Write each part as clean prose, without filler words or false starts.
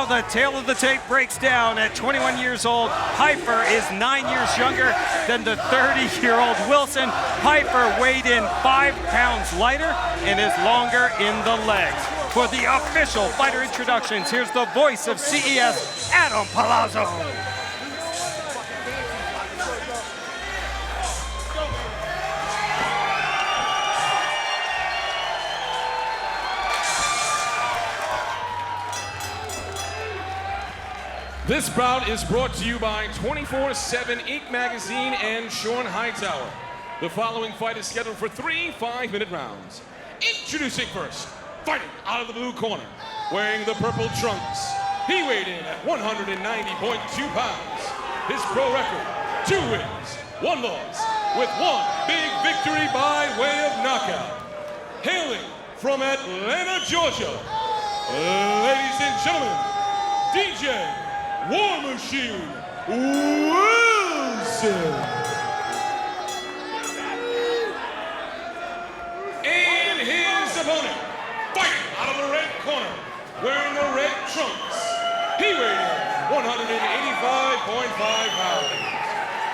now the tail of the tape breaks down. At 21 years old, Piper is 9 years younger than the 30-year-old Wilson. Piper weighed in 5 pounds lighter and is longer in the legs. For the official fighter introductions, here's the voice of CES, Adam Palazzo. This bout is brought to you by 24/7 Ink Magazine and Sean Hightower. The following fight is scheduled for 3 5-minute rounds. Introducing first, fighting out of the blue corner, wearing the purple trunks. He weighed in at 190.2 pounds. His pro record, 2 wins, 1 loss, with 1 big victory by way of knockout. Hailing from Atlanta, Georgia, ladies and gentlemen, DJ War Machine Wilson. And his opponent, fighting out of the red corner, wearing the red trunks. He weighed in 185.5 pounds.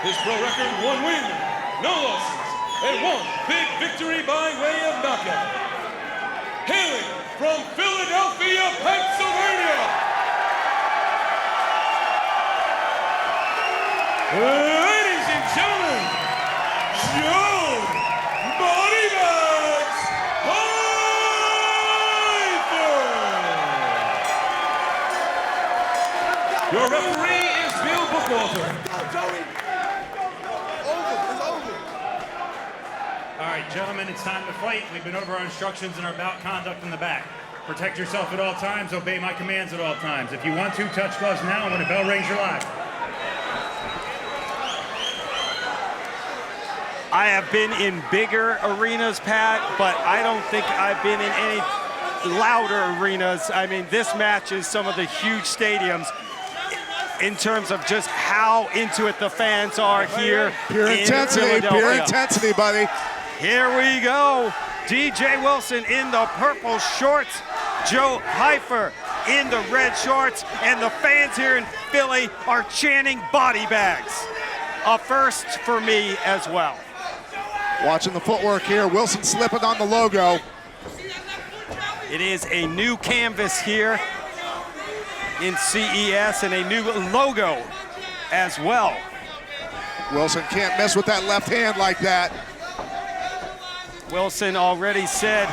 His pro record, 1 win, no losses, and 1 big victory by way of knockout. Hailing from Philadelphia, Pennsylvania, ladies and gentlemen, Joe Bodybags Piper! Your referee is Bill Bookwalter. All right, gentlemen, it's time to fight. We've been over our instructions and our bout conduct in the back. Protect yourself at all times, obey my commands at all times. If you want to, touch gloves now, and when the bell rings, you're live. I have been in bigger arenas, Pat, but I don't think I've been in any louder arenas. I mean, this match is some of the huge stadiums in terms of just how into it the fans are here Pure in intensity, pure intensity, buddy. Here we go. DJ Wilson in the purple shorts, Joe Piper in the red shorts, and the fans here in Philly are chanting body bags. A first for me as well. Watching the footwork here, Wilson slipping on the logo. It is a new canvas here in CES and a new logo as well. Wilson can't mess with that left hand like that. Wilson already said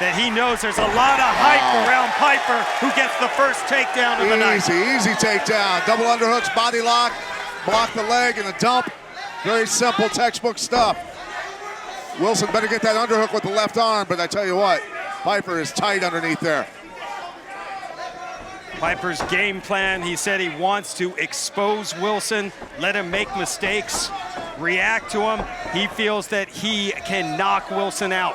that he knows there's a lot of hype around Piper, who gets the first takedown of the night. Easy takedown. Double underhooks, body lock, block the leg and a dump. Very simple textbook stuff. Wilson better get that underhook with the left arm, but I tell you what, Piper is tight underneath there. Piper's game plan, he said he wants to expose Wilson, let him make mistakes, react to him. He feels that he can knock Wilson out.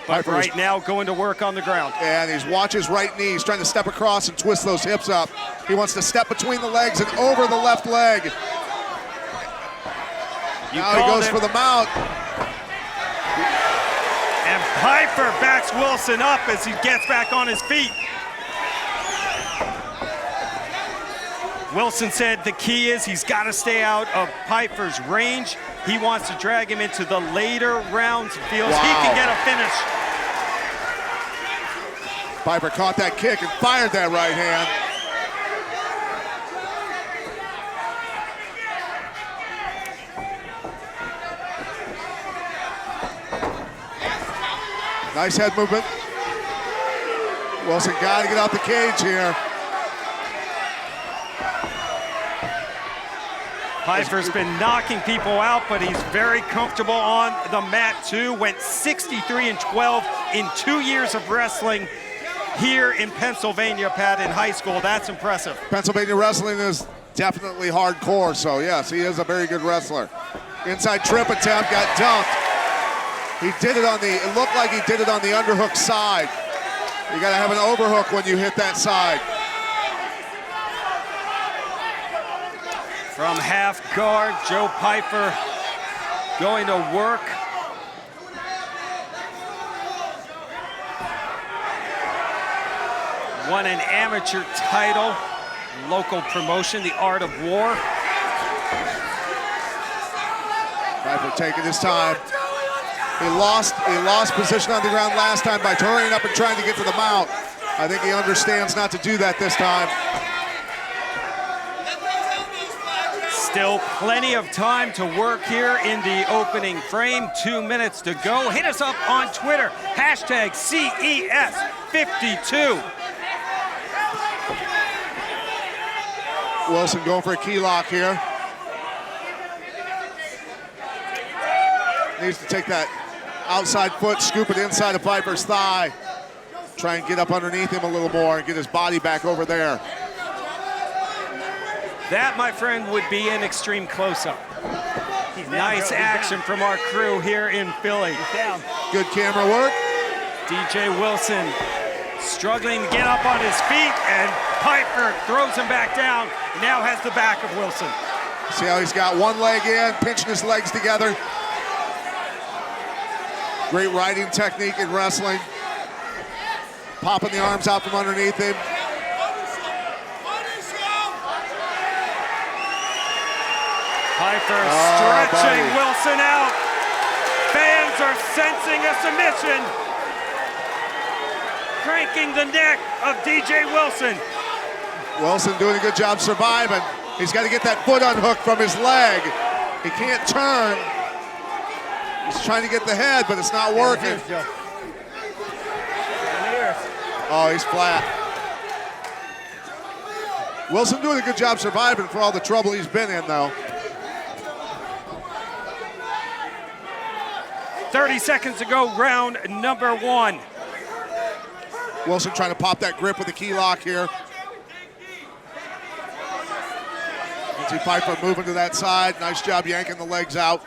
But Piper right now, going to work on the ground. And he's watch his right knee. He's trying to step across and twist those hips up. He wants to step between the legs and over the left leg. Now he goes for the mount. And Piper backs Wilson up as he gets back on his feet. Wilson said the key is he's got to stay out of Piper's range. He wants to drag him into the later rounds. Feels he can get a finish. Piper caught that kick and fired that right hand. Nice head movement. Wilson got to get out the cage here. Piper's been knocking people out, but he's very comfortable on the mat too. Went 63-12 in 2 years of wrestling here in Pennsylvania, Pat, in high school. That's impressive. Pennsylvania wrestling is definitely hardcore, so yes, he is a very good wrestler. Inside trip attempt, got dumped. He did it on the, it looked like he did it on the underhook side. You gotta have an overhook when you hit that side. From half guard, Joe Piper going to work. won an amateur title, local promotion, The Art of War. Piper taking his time. He lost position on the ground last time by hurrying up and trying to get to the mount. I think he understands not to do that this time. Still plenty of time to work here in the opening frame. 2 minutes to go. Hit us up on Twitter, hashtag CES52. Wilson going for a key lock here. Needs to take that outside foot, scoop it inside of Piper's thigh. Try and get up underneath him a little more and get his body back over there. That, my friend, would be an extreme close-up. Nice action from our crew here in Philly. Good camera work. DJ Wilson struggling to get up on his feet, and Piper throws him back down. Now has the back of Wilson. See how he's got one leg in, pinching his legs together. Great riding technique in wrestling. Popping the arms out from underneath him. Piper stretching Wilson out. Fans are sensing a submission. Cranking the neck of DJ Wilson. Wilson doing a good job surviving. He's got to get that foot unhooked from his leg. He can't turn. He's trying to get the head, but it's not working. Oh, he's flat. Wilson doing a good job surviving for all the trouble he's been in, though. 30 seconds to go, round number 1. Wilson trying to pop that grip with the key lock here. You see Piper moving to that side. Nice job yanking the legs out.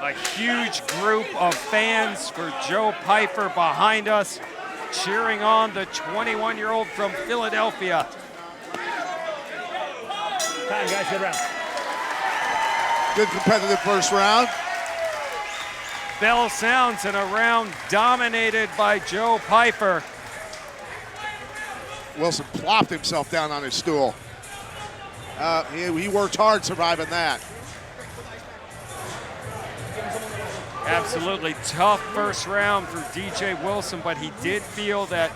A huge group of fans for Joe Piper behind us, cheering on the 21-year-old from Philadelphia. Time, guys, good round. Good competitive first round. Bell sounds in a round dominated by Joe Piper. Wilson plopped himself down on his stool. He worked hard surviving that. Absolutely tough first round for DJ Wilson, but he did feel that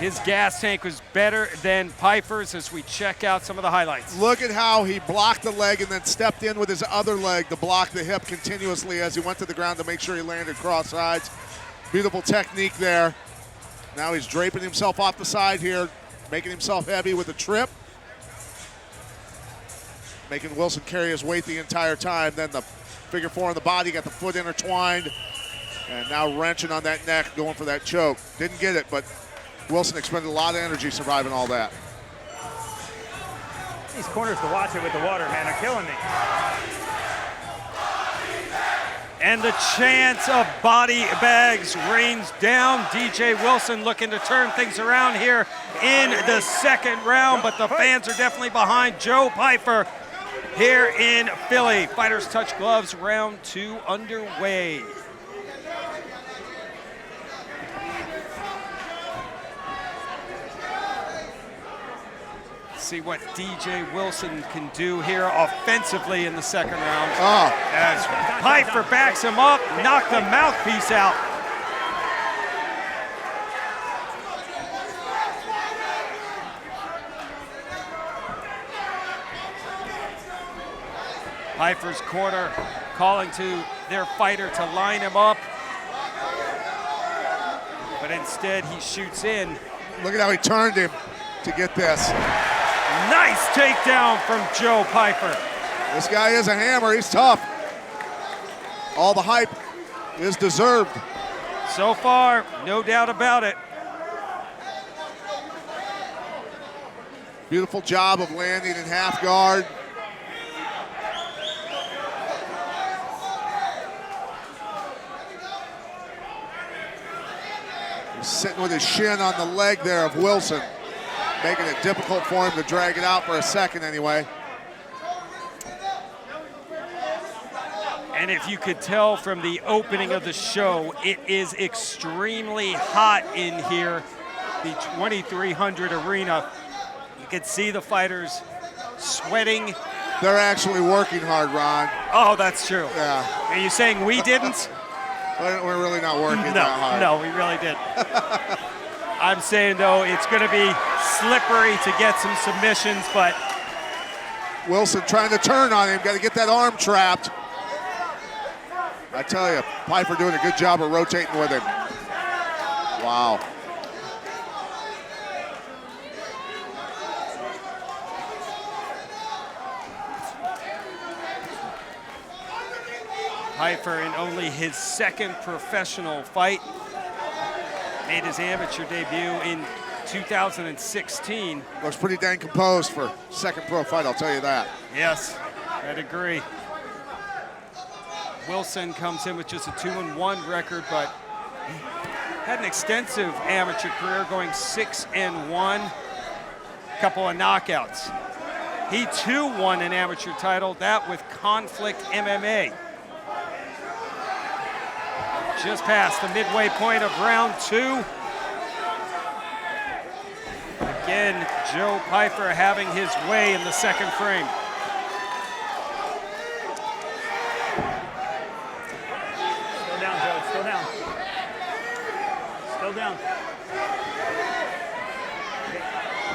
his gas tank was better than Piper's as we check out some of the highlights. Look at how he blocked the leg and then stepped in with his other leg to block the hip continuously as he went to the ground to make sure he landed cross sides. Beautiful technique there. Now he's draping himself off the side here, making himself heavy with a trip. Making Wilson carry his weight the entire time. Then the figure 4 on the body, got the foot intertwined. And now wrenching on that neck, going for that choke. Didn't get it, but Wilson expended a lot of energy surviving all that. These corners to watch it with the water, man, are killing me. And the chance of body bags rains down. DJ Wilson looking to turn things around here in the second round, but the fans are definitely behind Joe Piper here in Philly. Fighters touch gloves, round 2 underway. See what DJ Wilson can do here offensively in the second round. As Piper backs him up, knocked the mouthpiece out. Piper's corner calling to their fighter to line him up. But instead he shoots in. Look at how he turned him to get this. Nice takedown from Joe Piper. This guy is a hammer, he's tough. All the hype is deserved. So far, no doubt about it. Beautiful job of landing in half guard. He's sitting with his shin on the leg there of Wilson, making it difficult for him to drag it out for a second anyway. And if you could tell from the opening of the show, it is extremely hot in here, the 2300 arena. You can see the fighters sweating. They're actually working hard, Ron. Oh, that's true. Yeah. Are you saying we didn't? We're really not working that hard. No, we really did. I'm saying, though, it's going to be slippery to get some submissions, but Wilson trying to turn on him. Got to get that arm trapped. I tell you, Piper doing a good job of rotating with him. Wow. Piper, in only his second professional fight, made his amateur debut in 2016. Looks pretty dang composed for second pro fight, I'll tell you that. Yes, I'd agree. Wilson comes in with just a 2-1 record, but had an extensive amateur career, going 6-1, couple of knockouts. He too won an amateur title, that with Conflict MMA. Just past the midway point of round 2. Again, Joe Piper having his way in the second frame. Still down, Joe. Still down. Still down.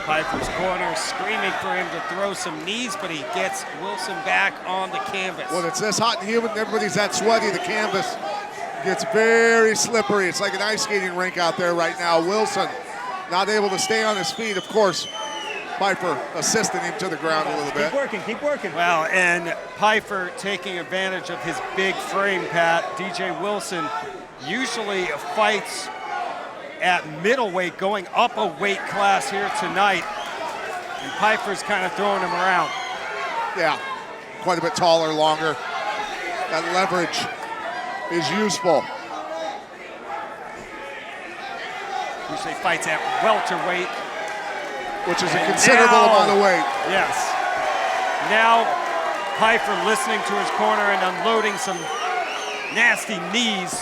Piper's corner screaming for him to throw some knees, but he gets Wilson back on the canvas. When it's this hot and humid and everybody's that sweaty, the canvas gets very slippery. It's like an ice skating rink out there right now. Wilson not able to stay on his feet. Of course, Piper assisting him to the ground a little bit. Keep working, keep working. Well, and Piper taking advantage of his big frame, Pat. DJ Wilson usually fights at middleweight, going up a weight class here tonight. And Piper's kind of throwing him around. Yeah, quite a bit taller, longer. That leverage is useful. Usually fights at welterweight. Which is a considerable amount of weight. Yes. Now Piper listening to his corner and unloading some nasty knees.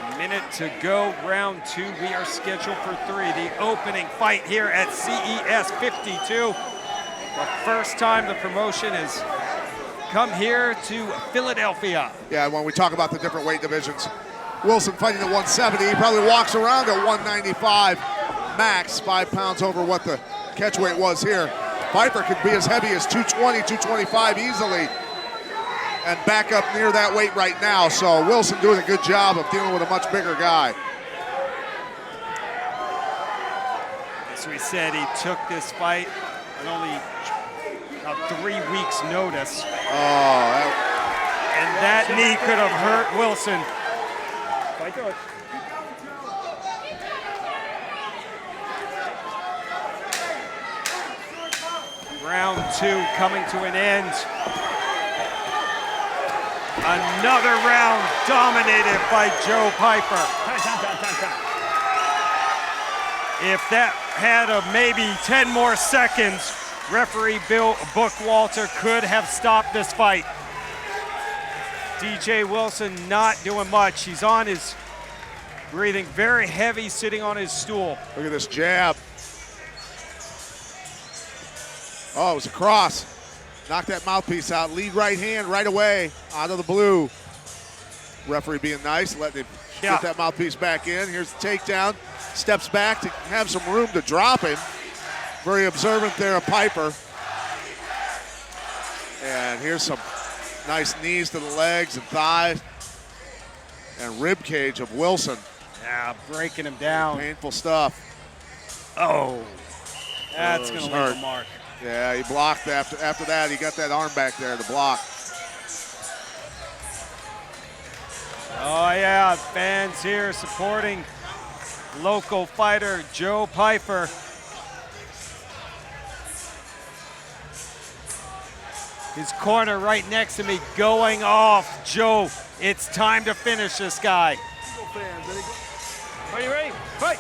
A minute to go, round 2. We are scheduled for 3. The opening fight here at CES 52. The first time the promotion has come here to Philadelphia. Yeah, when we talk about the different weight divisions, Wilson fighting at 170. He probably walks around at 195 max, 5 pounds over what the catch weight was here. Piper could be as heavy as 220, 225 easily, and back up near that weight right now. So Wilson doing a good job of dealing with a much bigger guy. As we said, he took this fight on only about 3 weeks' notice. Oh, And that knee could have hurt Wilson. Fight through it. Round 2 coming to an end. Another round dominated by Joe Piper. Time. If that had maybe 10 more seconds, referee Bill Bookwalter could have stopped this fight. DJ Wilson not doing much. He's on his, breathing very heavy, sitting on his stool. look at this jab. Oh, it was a cross. Knocked that mouthpiece out. Lead right hand right away out of the blue. Referee being nice, letting him get that mouthpiece back in. Here's the takedown. Steps back to have some room to drop him. Very observant there of Piper. And here's some nice knees to the legs and thighs and rib cage of Wilson. Yeah, breaking him down. Painful stuff. Oh, that's going to hurt. leave a mark. Yeah, he blocked after that. He got that arm back there to block. Oh yeah, fans here supporting local fighter Joe Piper. His corner right next to me going off. Joe, it's time to finish this guy. Are you ready? Fight.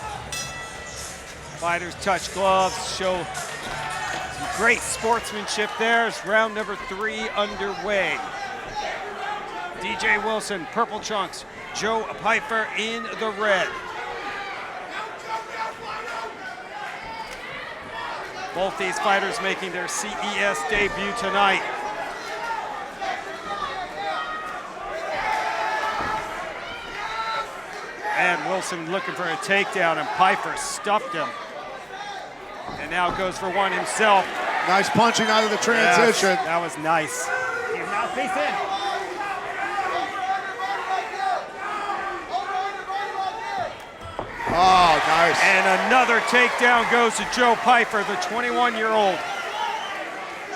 Fighters touch gloves, show some great sportsmanship there as round number 3 underway. DJ Wilson, purple trunks. Joe Pyfer in the red. Both these fighters making their CES debut tonight. And Wilson looking for a takedown, and Pyfer stuffed him. And now goes for one himself. Nice punching out of the transition. Yes, that was nice. He's now face in. Oh, nice. And another takedown goes to Joe Pyfer, the 21-year-old.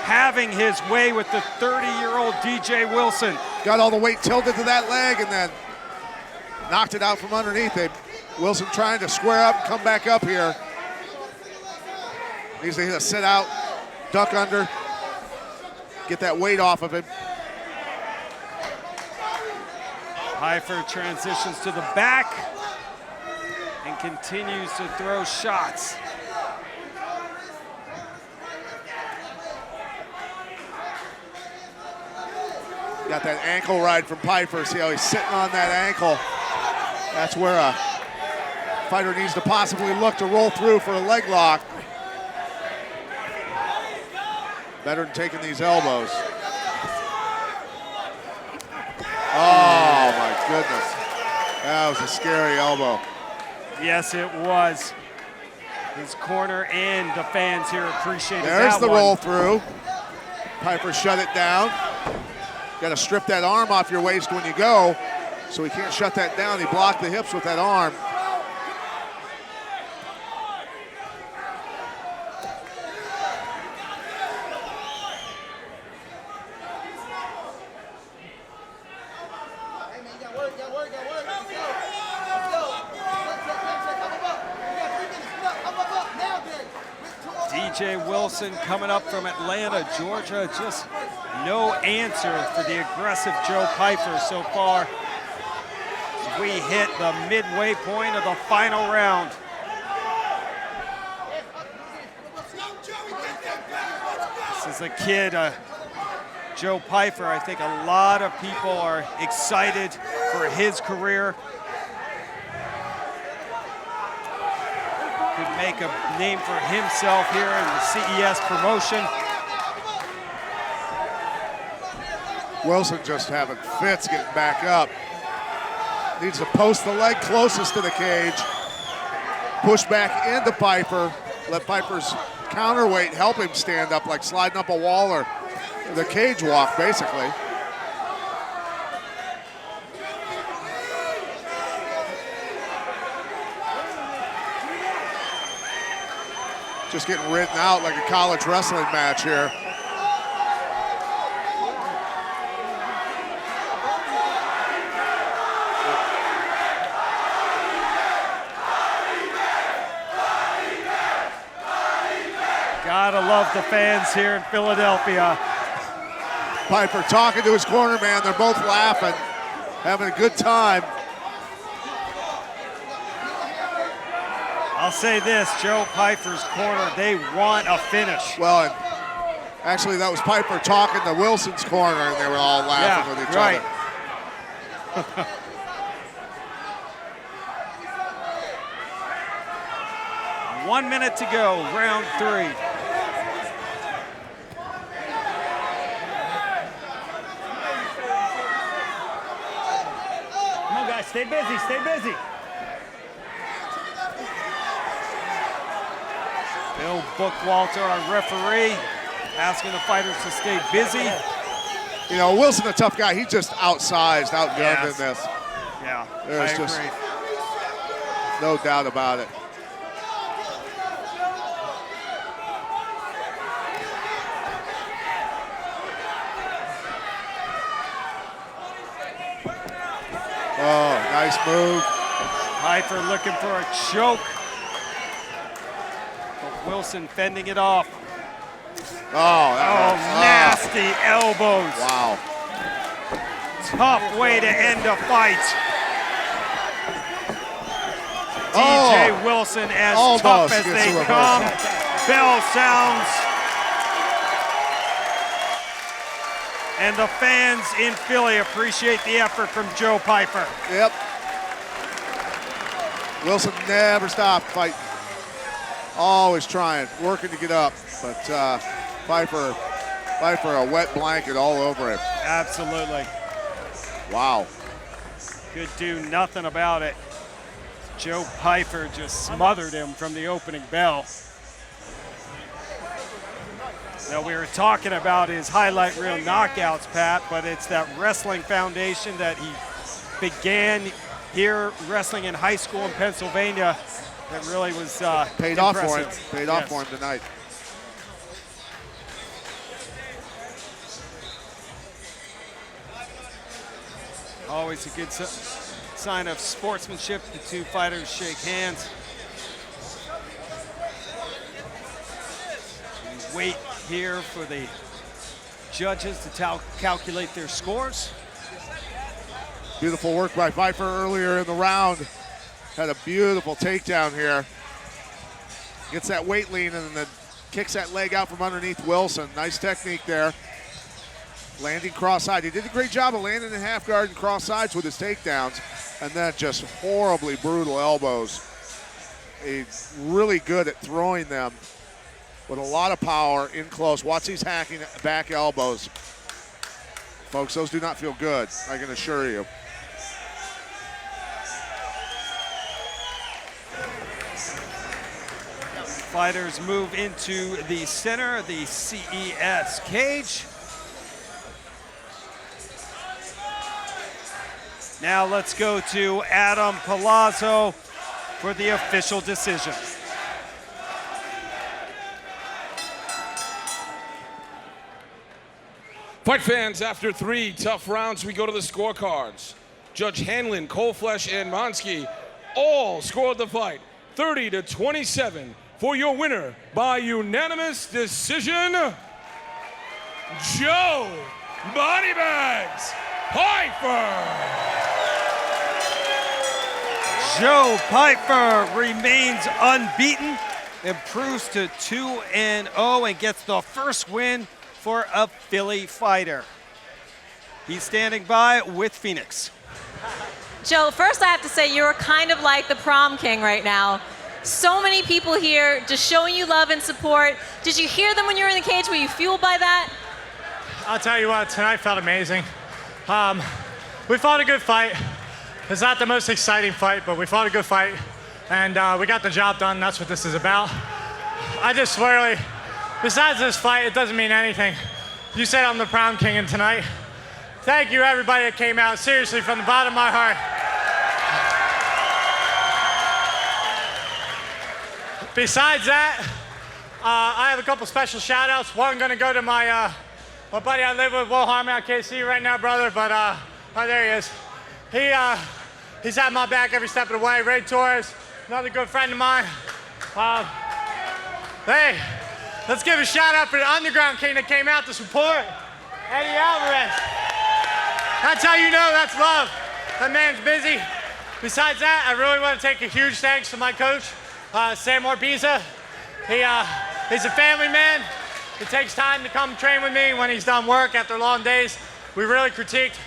Having his way with the 30-year-old DJ Wilson. Got all the weight tilted to that leg and then knocked it out from underneath it. Wilson trying to square up and come back up here. Needs to sit out, duck under, get that weight off of him. Pyfer transitions to the back and continues to throw shots. Got that ankle ride from Pyfer. See how he's sitting on that ankle. That's where a fighter needs to possibly look to roll through for a leg lock. Better than taking these elbows. Oh my goodness. That was a scary elbow. Yes, it was. His corner and the fans here appreciated that. There's the one. roll through. Pyfer shut it down. Got to strip that arm off your waist when you go, so he can't shut that down. He blocked the hips with that arm. DJ Wilson coming up from Atlanta, Georgia. Just no answer for the aggressive Joe Pyfer so far. As we hit the midway point of the final round. This is a kid, Joe Pyfer. I think a lot of people are excited for his career. Could make a name for himself here in the CES promotion. Wilson just having fits getting back up. Needs to post the leg closest to the cage. Push back into Pyfer. Let Pyfer's counterweight help him stand up, like sliding up a wall or the cage walk, basically. Just getting written out like a college wrestling match here. Gotta love the fans here in Philadelphia. Pyfer talking to his corner man. They're both laughing, having a good time. I'll say this, Joe Pyfer's corner, they want a finish. Well, and actually that was Pyfer talking to Wilson's corner, and they were all laughing with each other. 1 minute to go, round 3. Come on, guys, stay busy, stay busy. Bill Bookwalter, our referee, asking the fighters to stay busy. You know, Wilson, a tough guy. He just outsized, outgunned Yes. in this. Yeah, There's I just agree. no doubt about it. Oh, nice move. Pyfer looking for a choke. But Wilson fending it off. Oh, that Nasty elbows. Wow. Tough way to end a fight. TJ Wilson as tough as they come. Bell sounds. And the fans in Philly appreciate the effort from Joe Piper. Yep. Wilson never stopped fighting. Always trying, working to get up. But Piper, a wet blanket all over him. Absolutely. Wow. Could do nothing about it. Joe Piper just smothered him from the opening bell. Now, we were talking about his highlight reel knockouts, Pat, but it's that wrestling foundation that he began here wrestling in high school in Pennsylvania that really was paid off for him. Paid off for him tonight. Always a good sign of sportsmanship. The two fighters shake hands. We wait here for the judges to calculate their scores. Beautiful work by Piper earlier in the round. Had a beautiful takedown here. Gets that weight lean and then kicks that leg out from underneath Wilson. Nice technique there. Landing cross-side. He did a great job of landing in half guard and cross-sides with his takedowns, and then just horribly brutal elbows. He's really good at throwing them with a lot of power in close. Watch these hacking back elbows. Folks, those do not feel good, I can assure you. Fighters move into the center of the CES cage. Now let's go to Adam Palazzo for the official decision. Fight fans, after 3 tough rounds, we go to the scorecards. Judge Hanlon, Coleflesh, and Monsky all scored the fight 30-27 for your winner by unanimous decision, Joe Bodybags Piper. Joe Piper remains unbeaten, improves to 2-0 and gets the first win for a Philly fighter. He's standing by with Phoenix. Joe, first I have to say you're kind of like the prom king right now. So many people here just showing you love and support. Did you hear them when you were in the cage? Were you fueled by that? I'll tell you what, tonight felt amazing. We fought a good fight. It's not the most exciting fight, but we fought a good fight, and we got the job done. That's what this is about. I just swear, besides this fight, it doesn't mean anything. You said I'm the prom king, and tonight, thank you everybody that came out, seriously, from the bottom of my heart. Besides that, I have a couple special shout outs. One gonna go to my buddy I live with, Will Harmon. I can't see you right now, brother, but oh, there he is. He's had my back every step of the way. Ray Torres, another good friend of mine. Hey, let's give a shout out for the Underground King that came out to support Eddie Alvarez. That's how you know that's love. That man's busy. Besides that, I really want to take a huge thanks to my coach, Sam Orbiza. He's a family man. He takes time to come train with me when he's done work after long days. We really critiqued.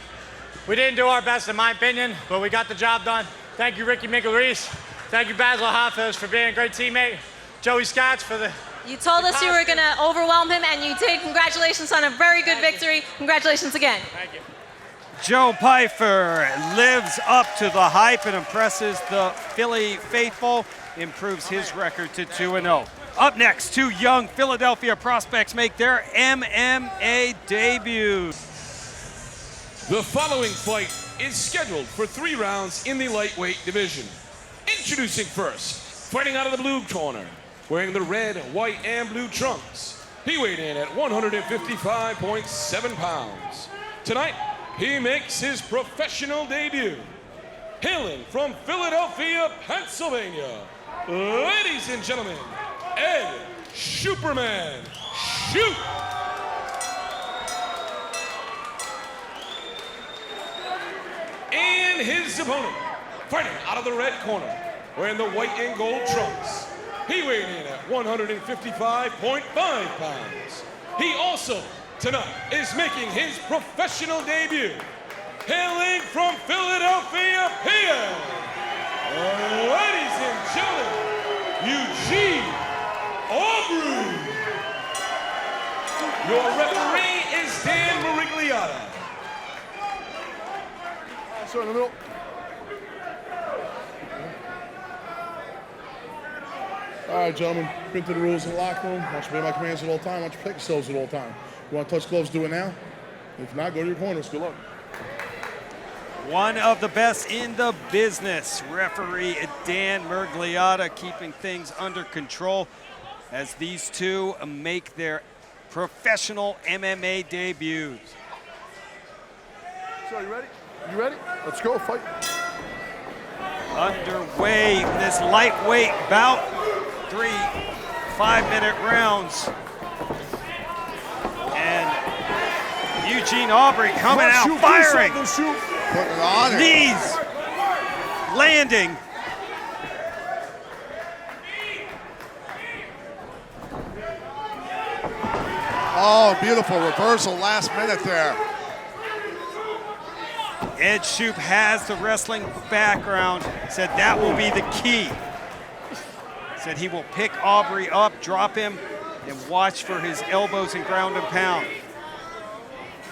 We didn't do our best, in my opinion, but we got the job done. Thank you, Ricky Miguel-Reese. Thank you, Basil Hafez, for being a great teammate. Joey Scotts for the... You told us you were going to overwhelm him, and you did. Congratulations on a very good victory. Congratulations again. Thank you. Joe Piper lives up to the hype and impresses the Philly faithful, improves his record to 2-0. Up next, 2 young Philadelphia prospects make their MMA debut. The following fight is scheduled for 3 rounds in the lightweight division. Introducing first, fighting out of the blue corner, wearing the red, white, and blue trunks. He weighed in at 155.7 pounds. Tonight, he makes his professional debut. Hailing from Philadelphia, Pennsylvania, ladies and gentlemen, Ed Superman Shoot! And his opponent, fighting out of the red corner, wearing the white and gold trunks. He weighed in at 155.5 pounds. He also, tonight, is making his professional debut. Hailing from Philadelphia, PA, ladies and gentlemen, Eugene Aubrey. Your referee is Dan Morigliata. So in the middle. All right, gentlemen, been to the rules in the locker room. I want you to obey my commands at all time. I want you to protect yourselves at all time. You want to touch gloves, do it now. If not, go to your corners. Good luck. One of the best in the business, referee Dan Morigliata, keeping things under control as these two make their professional MMA debuts. So you ready? You ready? Let's go, fight. Underway, this lightweight bout, 3 5-minute rounds. And Eugene Aubrey coming out firing. Putting it on him. Knees landing. Oh, beautiful reversal last minute there. Ed Shoup has the wrestling background, said that will be the key. Said he will pick Aubrey up, drop him, and watch for his elbows and ground and pound.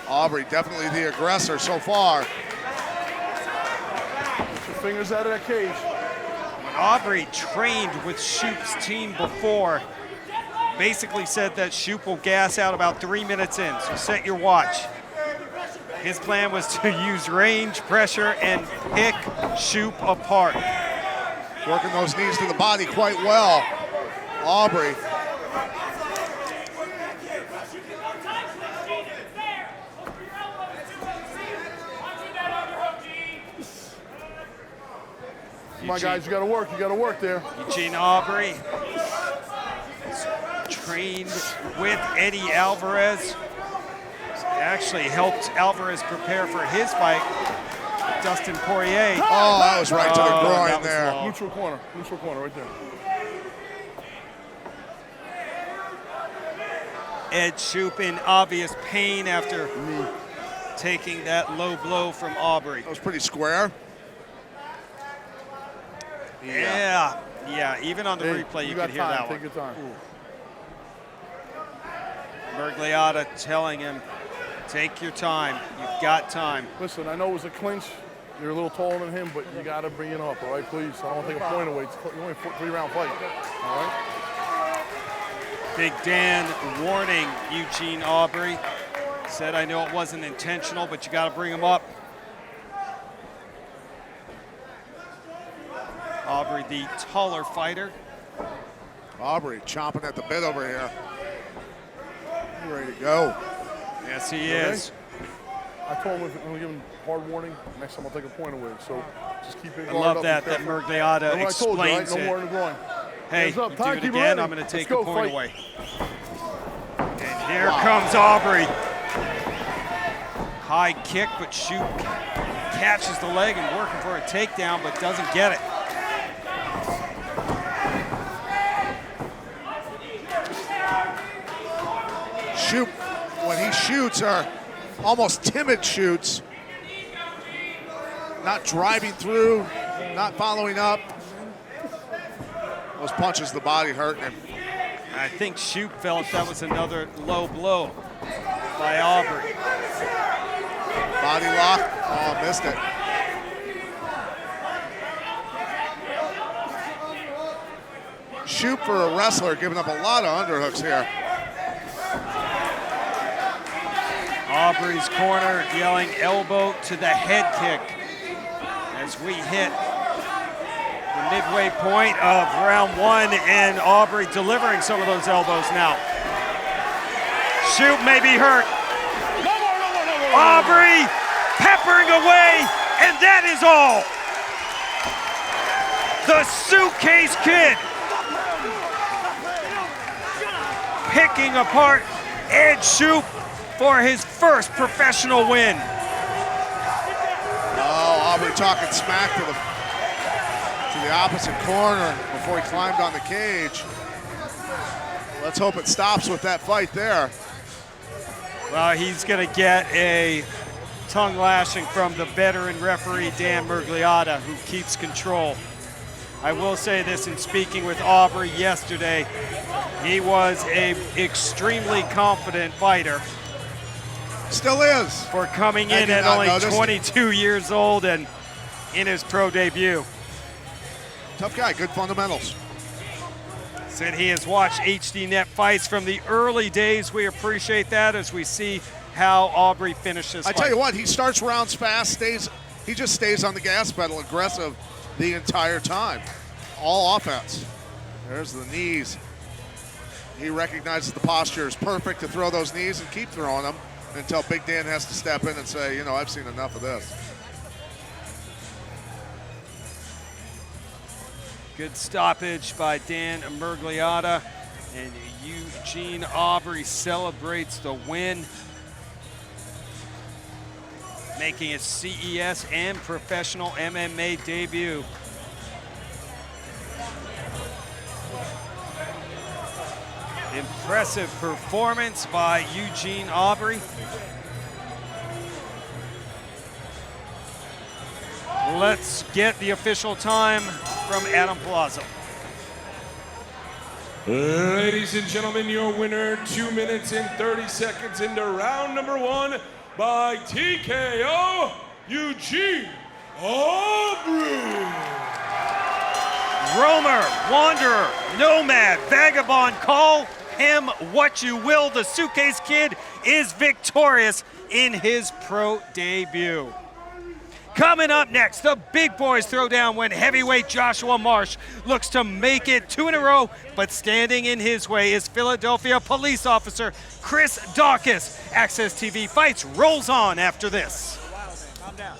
Aubrey definitely the aggressor so far. Get your fingers out of that cage. When Aubrey trained with Shoup's team before, basically said that Shoup will gas out about 3 minutes in, so set your watch. His plan was to use range, pressure, and pick Shoup apart. Working those knees to the body quite well. Aubrey. Come on, guys, you got to work there. Eugene Aubrey trained with Eddie Alvarez. Actually helped Alvarez prepare for his fight, Dustin Poirier. Oh, that was right to the groin there. Neutral corner right there. Ed Shoup in obvious pain after taking that low blow from Aubrey. That was pretty square. Yeah, even on the replay you could hear that one. Take your time. Morigliata telling him, take your time, you've got time. Listen, I know it was a clinch. You're a little taller than him, but you got to bring it up, all right, please? I don't want to take a point away. It's only a 3-round fight, all right? Big Dan warning Eugene Aubrey. Said, I know it wasn't intentional, but you got to bring him up. Aubrey, the taller fighter. Aubrey chomping at the bit over here. Ready to go. Yes, he is. I told him I'm going to give him hard warning. Next time I'll take a point away. So just keep it. I love that Morigliata explains No more in the groin. Hey, you do it again, I'm going to take a point away. And here comes Aubrey. High kick, but Shoup catches the leg and working for a takedown, but doesn't get it. Shoup, when he shoots, are almost timid shoots. Not driving through, not following up. Those punches to the body hurting him. I think Shoup felt that was another low blow by Aubrey. Body lock, oh, missed it. Shoup for a wrestler, giving up a lot of underhooks here. Aubrey's corner yelling elbow to the head kick as we hit the midway point of round 1, and Aubrey delivering some of those elbows now. Shoup may be hurt. Aubrey peppering away, and that is all. The Suitcase Kid picking apart Ed Shoup for his first professional win. Oh, Aubrey talking smack to the to the opposite corner before he climbed on the cage. Let's hope it stops with that fight there. Well, he's going to get a tongue lashing from the veteran referee, Dan Murgliata, who keeps control. I will say this in speaking with Aubrey yesterday, he was an extremely confident fighter. Still is. For coming in at only 22 years old and in his pro debut. Tough guy, good fundamentals. Said he has watched HDNet fights from the early days. We appreciate that as we see how Aubrey finishes. I tell you what, he starts rounds fast, he just stays on the gas pedal, aggressive the entire time. All offense. There's the knees. He recognizes the posture is perfect to throw those knees and keep throwing them until Big Dan has to step in and say, you know, I've seen enough of this. Good stoppage by Dan Murgliata, and Eugene Aubrey celebrates the win, making his CES and professional MMA debut. Impressive performance by Eugene Aubrey. Let's get the official time from Adam Palazzo. Ladies and gentlemen, your winner, 2 minutes and 30 seconds into round number 1 by TKO, Eugene Aubrey. Roamer, wanderer, nomad, vagabond, call him what you will. The Suitcase Kid is victorious in his pro debut. Coming up next, the big boys throw down when heavyweight Joshua Marsh looks to make it 2 in a row, but standing in his way is Philadelphia police officer Chris Daucus. Access TV Fights rolls on after this. Calm down.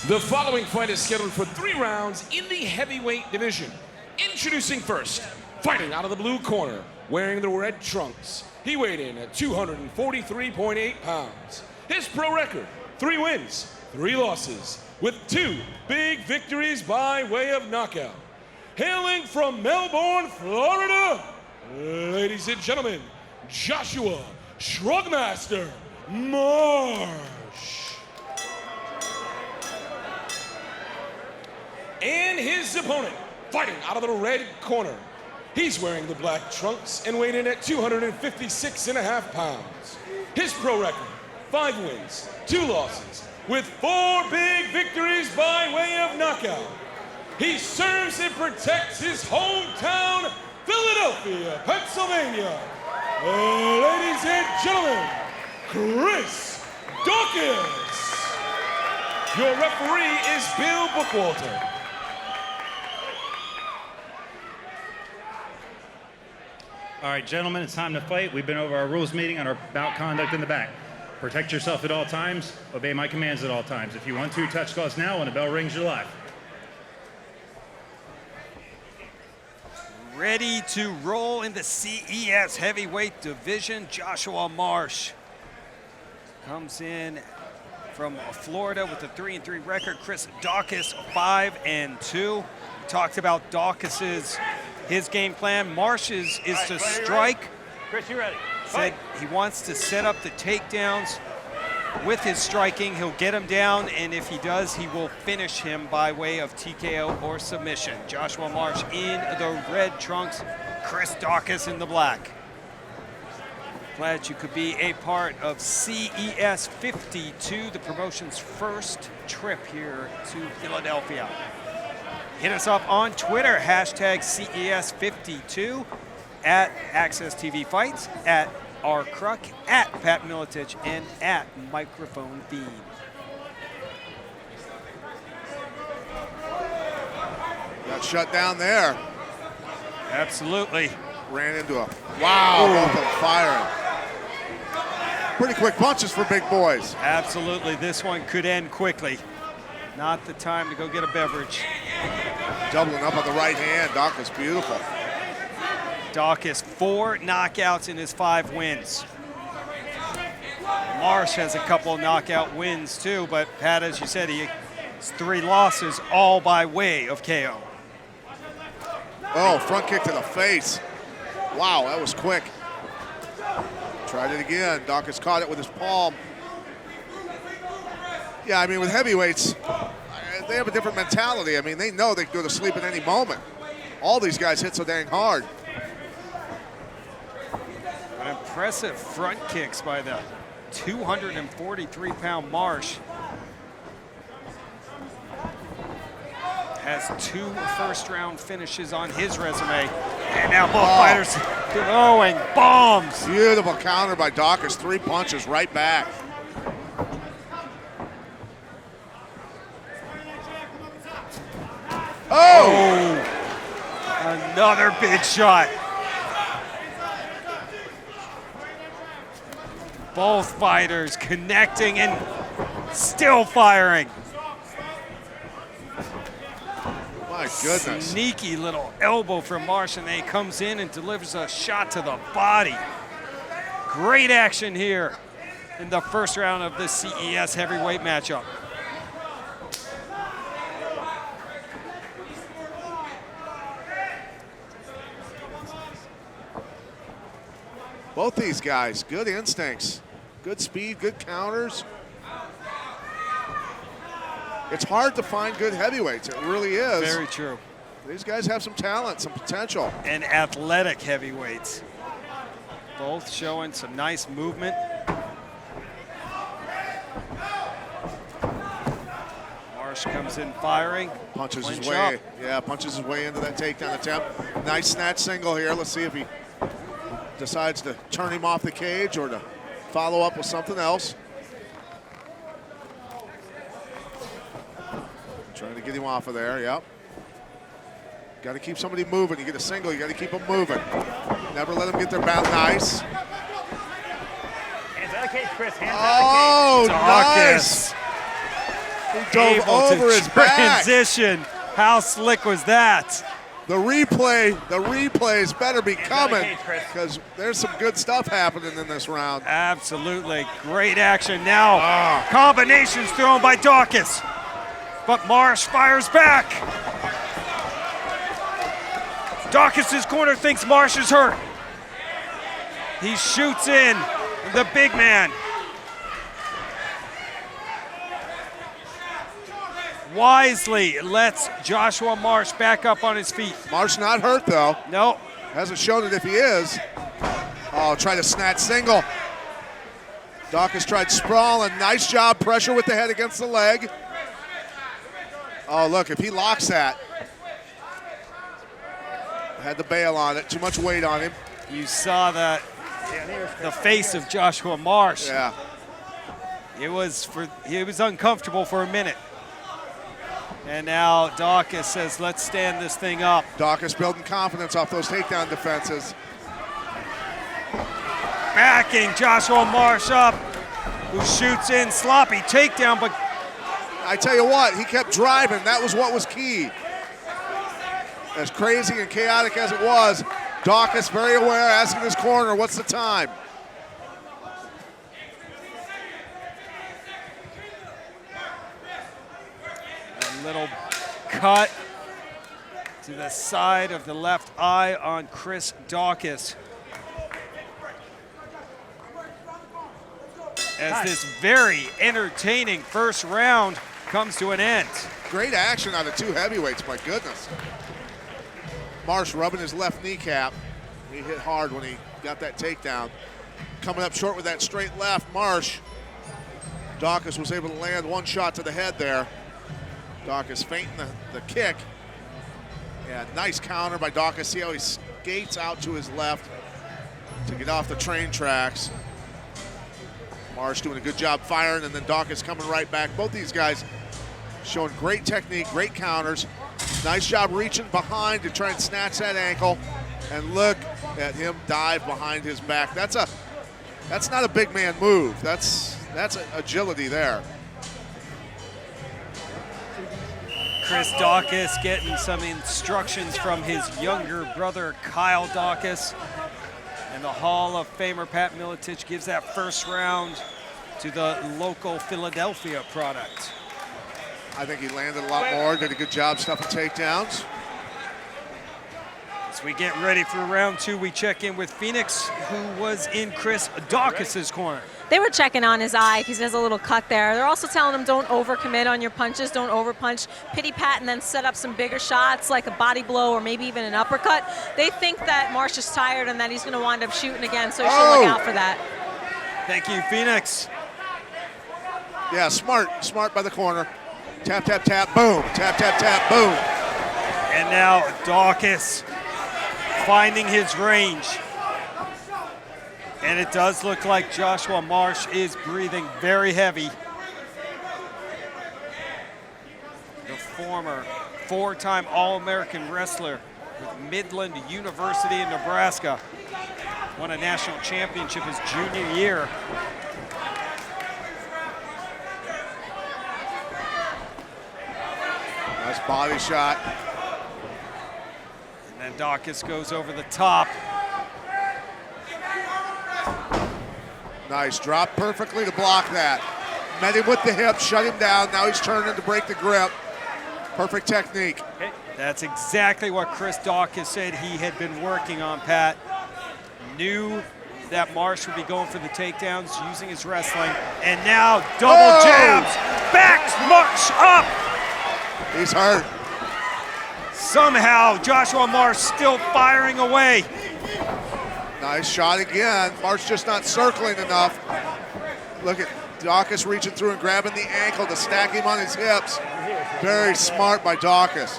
The following fight is scheduled for 3 rounds in the heavyweight division. Introducing first, fighting out of the blue corner, wearing the red trunks. He weighed in at 243.8 pounds. His pro record, 3 wins, 3 losses, with 2 big victories by way of knockout. Hailing from Melbourne, Florida, ladies and gentlemen, Joshua Shrugmaster Marsh. And his opponent, fighting out of the red corner. He's wearing the black trunks and weighed in at 256.5 pounds. His pro record, 5 wins, 2 losses, with 4 big victories by way of knockout. He serves and protects his hometown, Philadelphia, Pennsylvania. Ladies and gentlemen, Chris Daucus. Your referee is Bill Bookwalter. All right, gentlemen, it's time to fight. We've been over our rules meeting on our bout conduct in the back. Protect yourself at all times. Obey my commands at all times. If you want to, touch gloves now. When the bell rings, you're live. Ready to roll in the CES heavyweight division. Joshua Marsh comes in from Florida with a 3-3 record. Chris Daucus 5-2. We talked about Daucus's his game plan. Marsh's is to strike. Chris, you ready? Said he wants to set up the takedowns with his striking. He'll get him down, and if he does, he will finish him by way of TKO or submission. Joshua Marsh in the red trunks, Chris Daucus in the black. Glad you could be a part of CES 52, the promotion's first trip here to Philadelphia. Hit us up on Twitter, hashtag CES 52, at Access TV Fights, at rcruck, at Pat Militich, and at Microphone Feed. Got shut down there. Absolutely. Ran into a, wow, both of them firing. Pretty quick punches for big boys. Absolutely, this one could end quickly. Not the time to go get a beverage. Doubling up on the right hand, Daucus, beautiful. Daucus, 4 knockouts in his 5 wins. Marsh has a couple of knockout wins too, but Pat, as you said, he has 3 losses, all by way of KO. Oh, front kick to the face. Wow, that was quick. Tried it again. Daucus caught it with his palm. Yeah, I mean, with heavyweights, they have a different mentality. I mean, they know they can go to sleep at any moment. All these guys hit so dang hard. Impressive front kicks by the 243-pound Marsh. Has 2 first-round finishes on his resume. And now both fighters throwing bombs. Beautiful counter by Daucus. 3 punches right back. Oh! Another big shot. Both fighters connecting and still firing. My goodness. Sneaky little elbow from Marsh, and then he comes in and delivers a shot to the body. Great action here in the first round of the CES heavyweight matchup. Both these guys, good instincts, good speed, good counters. It's hard to find good heavyweights, it really is. Very true. These guys have some talent, some potential. And athletic heavyweights. Both showing some nice movement. Marsh comes in firing. Punches his Clinch way, up. yeah, punches his way into that takedown attempt. Nice snatch single here. Let's see if he decides to turn him off the cage or to follow up with something else. Trying to get him off of there, yep. Got to keep somebody moving. You get a single, you got to keep them moving. Never let them get their bout. Nice. Hands out of the cage, Chris. Hands Oh, Daucus. nice. He dove over his back. Transition. How slick was that? The replays better be coming because there's some good stuff happening in this round. Absolutely. Great action now. Combinations thrown by Daucus. But Marsh fires back. Daucus' corner thinks Marsh is hurt. He shoots in the big man. Wisely lets Joshua Marsh back up on his feet. Marsh not hurt though. No. Hasn't shown it if he is. Oh, try to snatch single. Daucus tried sprawling. Nice job, pressure with the head against the leg. Oh, look, if he locks that. Had to bail on it, too much weight on him. You saw that, the face of Joshua Marsh. Yeah. He was uncomfortable for a minute. And now Daucus says, let's stand this thing up. Daucus building confidence off those takedown defenses. Backing Joshua Marsh up. who shoots in, sloppy takedown, but I tell you what, he kept driving. That was what was key. As crazy and chaotic as it was, Daucus very aware, asking his corner, what's the time? a little cut to the side of the left eye on Chris Daucus. As this very entertaining first round comes to an end. Great action out of two heavyweights, my goodness. Marsh rubbing his left kneecap. He hit hard when he got that takedown. Coming up short with that straight left, Marsh. Daucus was able to land one shot to the head there. Daucus feinting the kick. Yeah, nice counter by Daucus. See how he skates out to his left to get off the train tracks. Marsh doing a good job firing, and then Daucus coming right back. Both these guys showing great technique, great counters. Nice job reaching behind to try and snatch that ankle. And look at him dive behind his back. That's not a big man move. That's agility there. Chris Daucus getting some instructions from his younger brother, Kyle Daucus. And the Hall of Famer, Pat Miletich, gives that first round to the local Philadelphia product. I think he landed a lot more, did a good job stuffing takedowns. As we get ready for round two, we check in with Phoenix, who was in Chris Daucus's corner. They were checking on his eye because he has a little cut there. They're also telling him don't overcommit on your punches, don't overpunch, pity pat, and then set up some bigger shots like a body blow or maybe even an uppercut. They think that Marsh is tired and that he's going to wind up shooting again, so he should look out for that. Thank you, Phoenix. Yeah, smart by the corner. Tap, tap, tap, boom. Tap, tap, tap, boom. And now Daucus finding his range. And it does look like Joshua Marsh is breathing very heavy. The former four-time All-American wrestler with Midland University in Nebraska. Won a national championship his junior year. Nice body shot. And then Daucus goes over the top. Nice, drop perfectly to block that. Met him with the hip, shut him down. Now he's turning to break the grip. Perfect technique. That's exactly what Chris Daucus said he had been working on, Pat. Knew that Marsh would be going for the takedowns, using his wrestling. And now double jabs, backs Marsh up. He's hurt. Somehow Joshua Marsh still firing away. Nice shot again. Marsh just not circling enough. Look at Daucus reaching through and grabbing the ankle to stack him on his hips. Very smart by Daucus.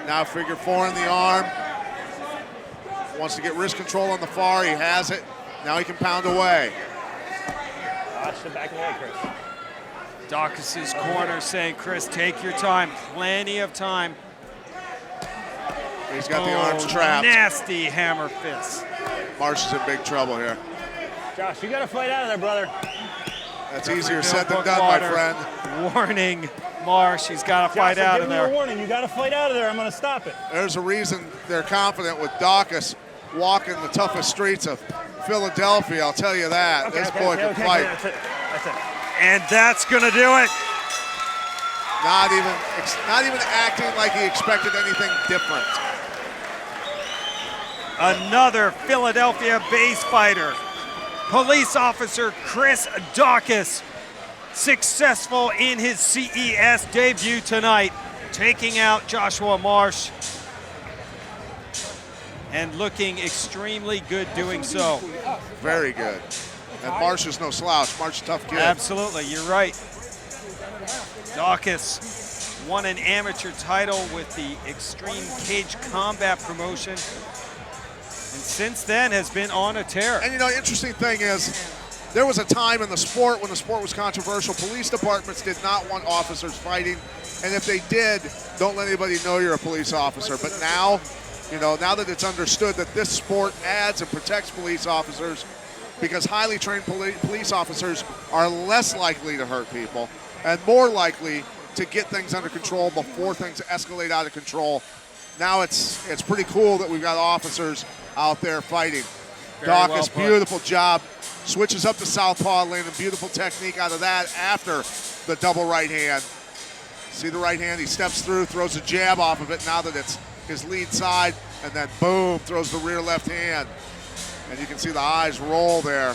Now figure four in the arm. Wants to get wrist control on the far. He has it. Now he can pound away. Watch the back of the leg, Chris. Daucus's corner saying, Chris, take your time. Plenty of time. He's got the arms trapped. Nasty hammer fist. Marsh is in big trouble here. Josh, you got to fight out of there, brother. That's easier said than done, my friend. Warning Marsh, he's got to fight out of there. Give me a warning. You got to fight out of there. I'm going to stop it. There's a reason they're confident with Daucus walking the toughest streets of Philadelphia, I'll tell you that. This boy can fight. That's it. And that's going to do it. Not even acting like he expected anything different. Another Philadelphia base fighter. Police officer Chris Daucus, successful in his CES debut tonight, taking out Joshua Marsh and looking extremely good doing so. Very good. And Marsh is no slouch. Marsh is a tough kid. Absolutely, you're right. Daucus won an amateur title with the Extreme Cage Combat promotion, and since then has been on a tear. And you know, interesting thing is, there was a time in the sport when the sport was controversial. Police departments did not want officers fighting, and if they did, don't let anybody know you're a police officer. But now, you know, now that it's understood that this sport adds and protects police officers, because highly trained police officers are less likely to hurt people and more likely to get things under control before things escalate out of control. Now it's pretty cool that we've got officers out there fighting. Daucus, beautiful job. Switches up to southpaw, landing beautiful technique out of that after the double right hand. See the right hand, he steps through, throws a jab off of it now that it's his lead side, and then boom, throws the rear left hand. And you can see the eyes roll there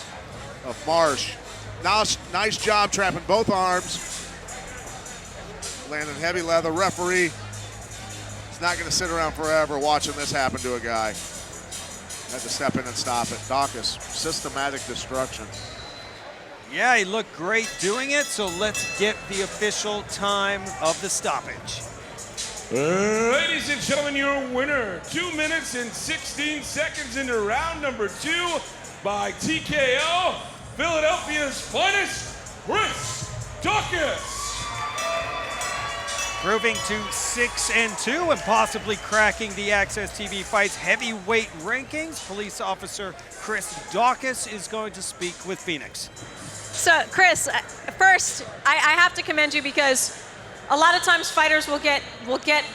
of Marsh. Now, nice job trapping both arms. Landing heavy leather. Referee is not going to sit around forever watching this happen to a guy. Had to step in and stop it. Daucus, systematic destruction. Yeah, he looked great doing it, so let's get the official time of the stoppage. Ladies and gentlemen, your winner, 2 minutes and 16 seconds into round number 2 by TKO, Philadelphia's finest, Chris Daucus. Proving to 6-2 and possibly cracking the Access TV Fights heavyweight rankings, police officer Chris Daucus is going to speak with Phoenix. So, Chris, first, I have to commend you because a lot of times fighters will get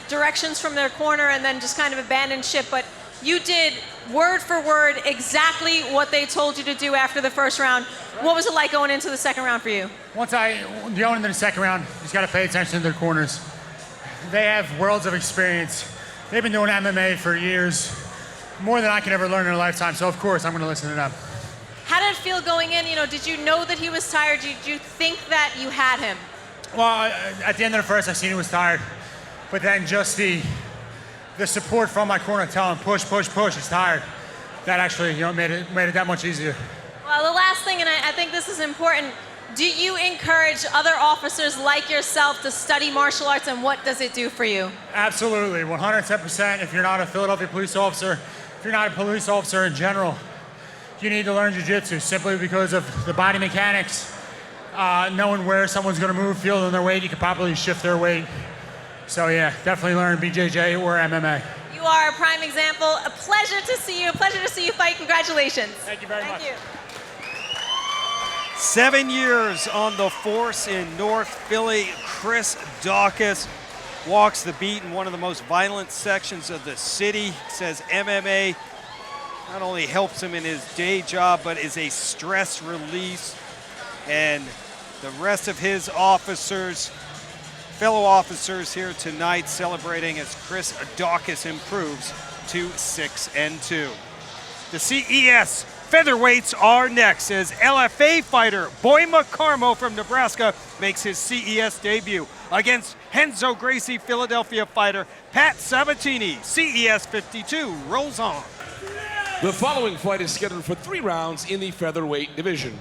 directions from their corner and then just kind of abandon ship, but you did word for word exactly what they told you to do after the first round. What was it like going into the second round for you? Going into the second round, you just got to pay attention to their corners. They have worlds of experience. They've been doing MMA for years, more than I can ever learn in a lifetime, so of course I'm going to listen to them. How did it feel going in? Did you know that he was tired? Did you think that you had him? Well, at the end of the first, I seen he was tired, but then just the support from my corner telling him push, push, push, he's tired. That actually, made it that much easier. Well, the last thing, and I think this is important, do you encourage other officers like yourself to study martial arts, and what does it do for you? Absolutely, 110%. If you're not a Philadelphia police officer, if you're not a police officer in general, you need to learn jiu-jitsu simply because of the body mechanics. Knowing where someone's going to move, feeling their weight, you can properly shift their weight. So yeah, definitely learn BJJ or MMA. You are a prime example. A pleasure to see you. A pleasure to see you fight. Congratulations. Thank you very much. Thank you. 7 years on the force in North Philly. Chris Daucus walks the beat in one of the most violent sections of the city. Says MMA not only helps him in his day job, but is a stress release. And the rest of his officers, fellow officers here tonight celebrating as Chris Daucus improves to 6-2. The CES featherweights are next as LFA fighter Boima Carmo from Nebraska makes his CES debut against Renzo Gracie Philadelphia fighter Pat Sabatini. CES 52 rolls on. The following fight is scheduled for 3 rounds in the featherweight division.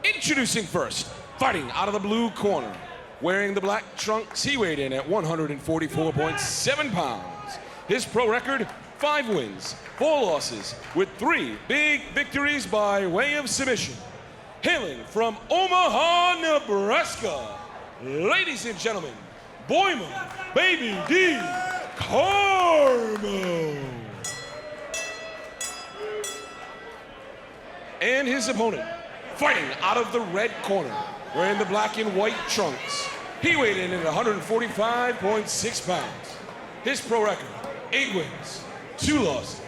Introducing first, fighting out of the blue corner, wearing the black trunks, he weighed in at 144.7 pounds. His pro record, 5 wins, 4 losses, with 3 big victories by way of submission. Hailing from Omaha, Nebraska, ladies and gentlemen, Boima Baby D Carmo. And his opponent, fighting out of the red corner, wearing the black and white trunks. He weighed in at 145.6 pounds. His pro record, 8 wins, 2 losses.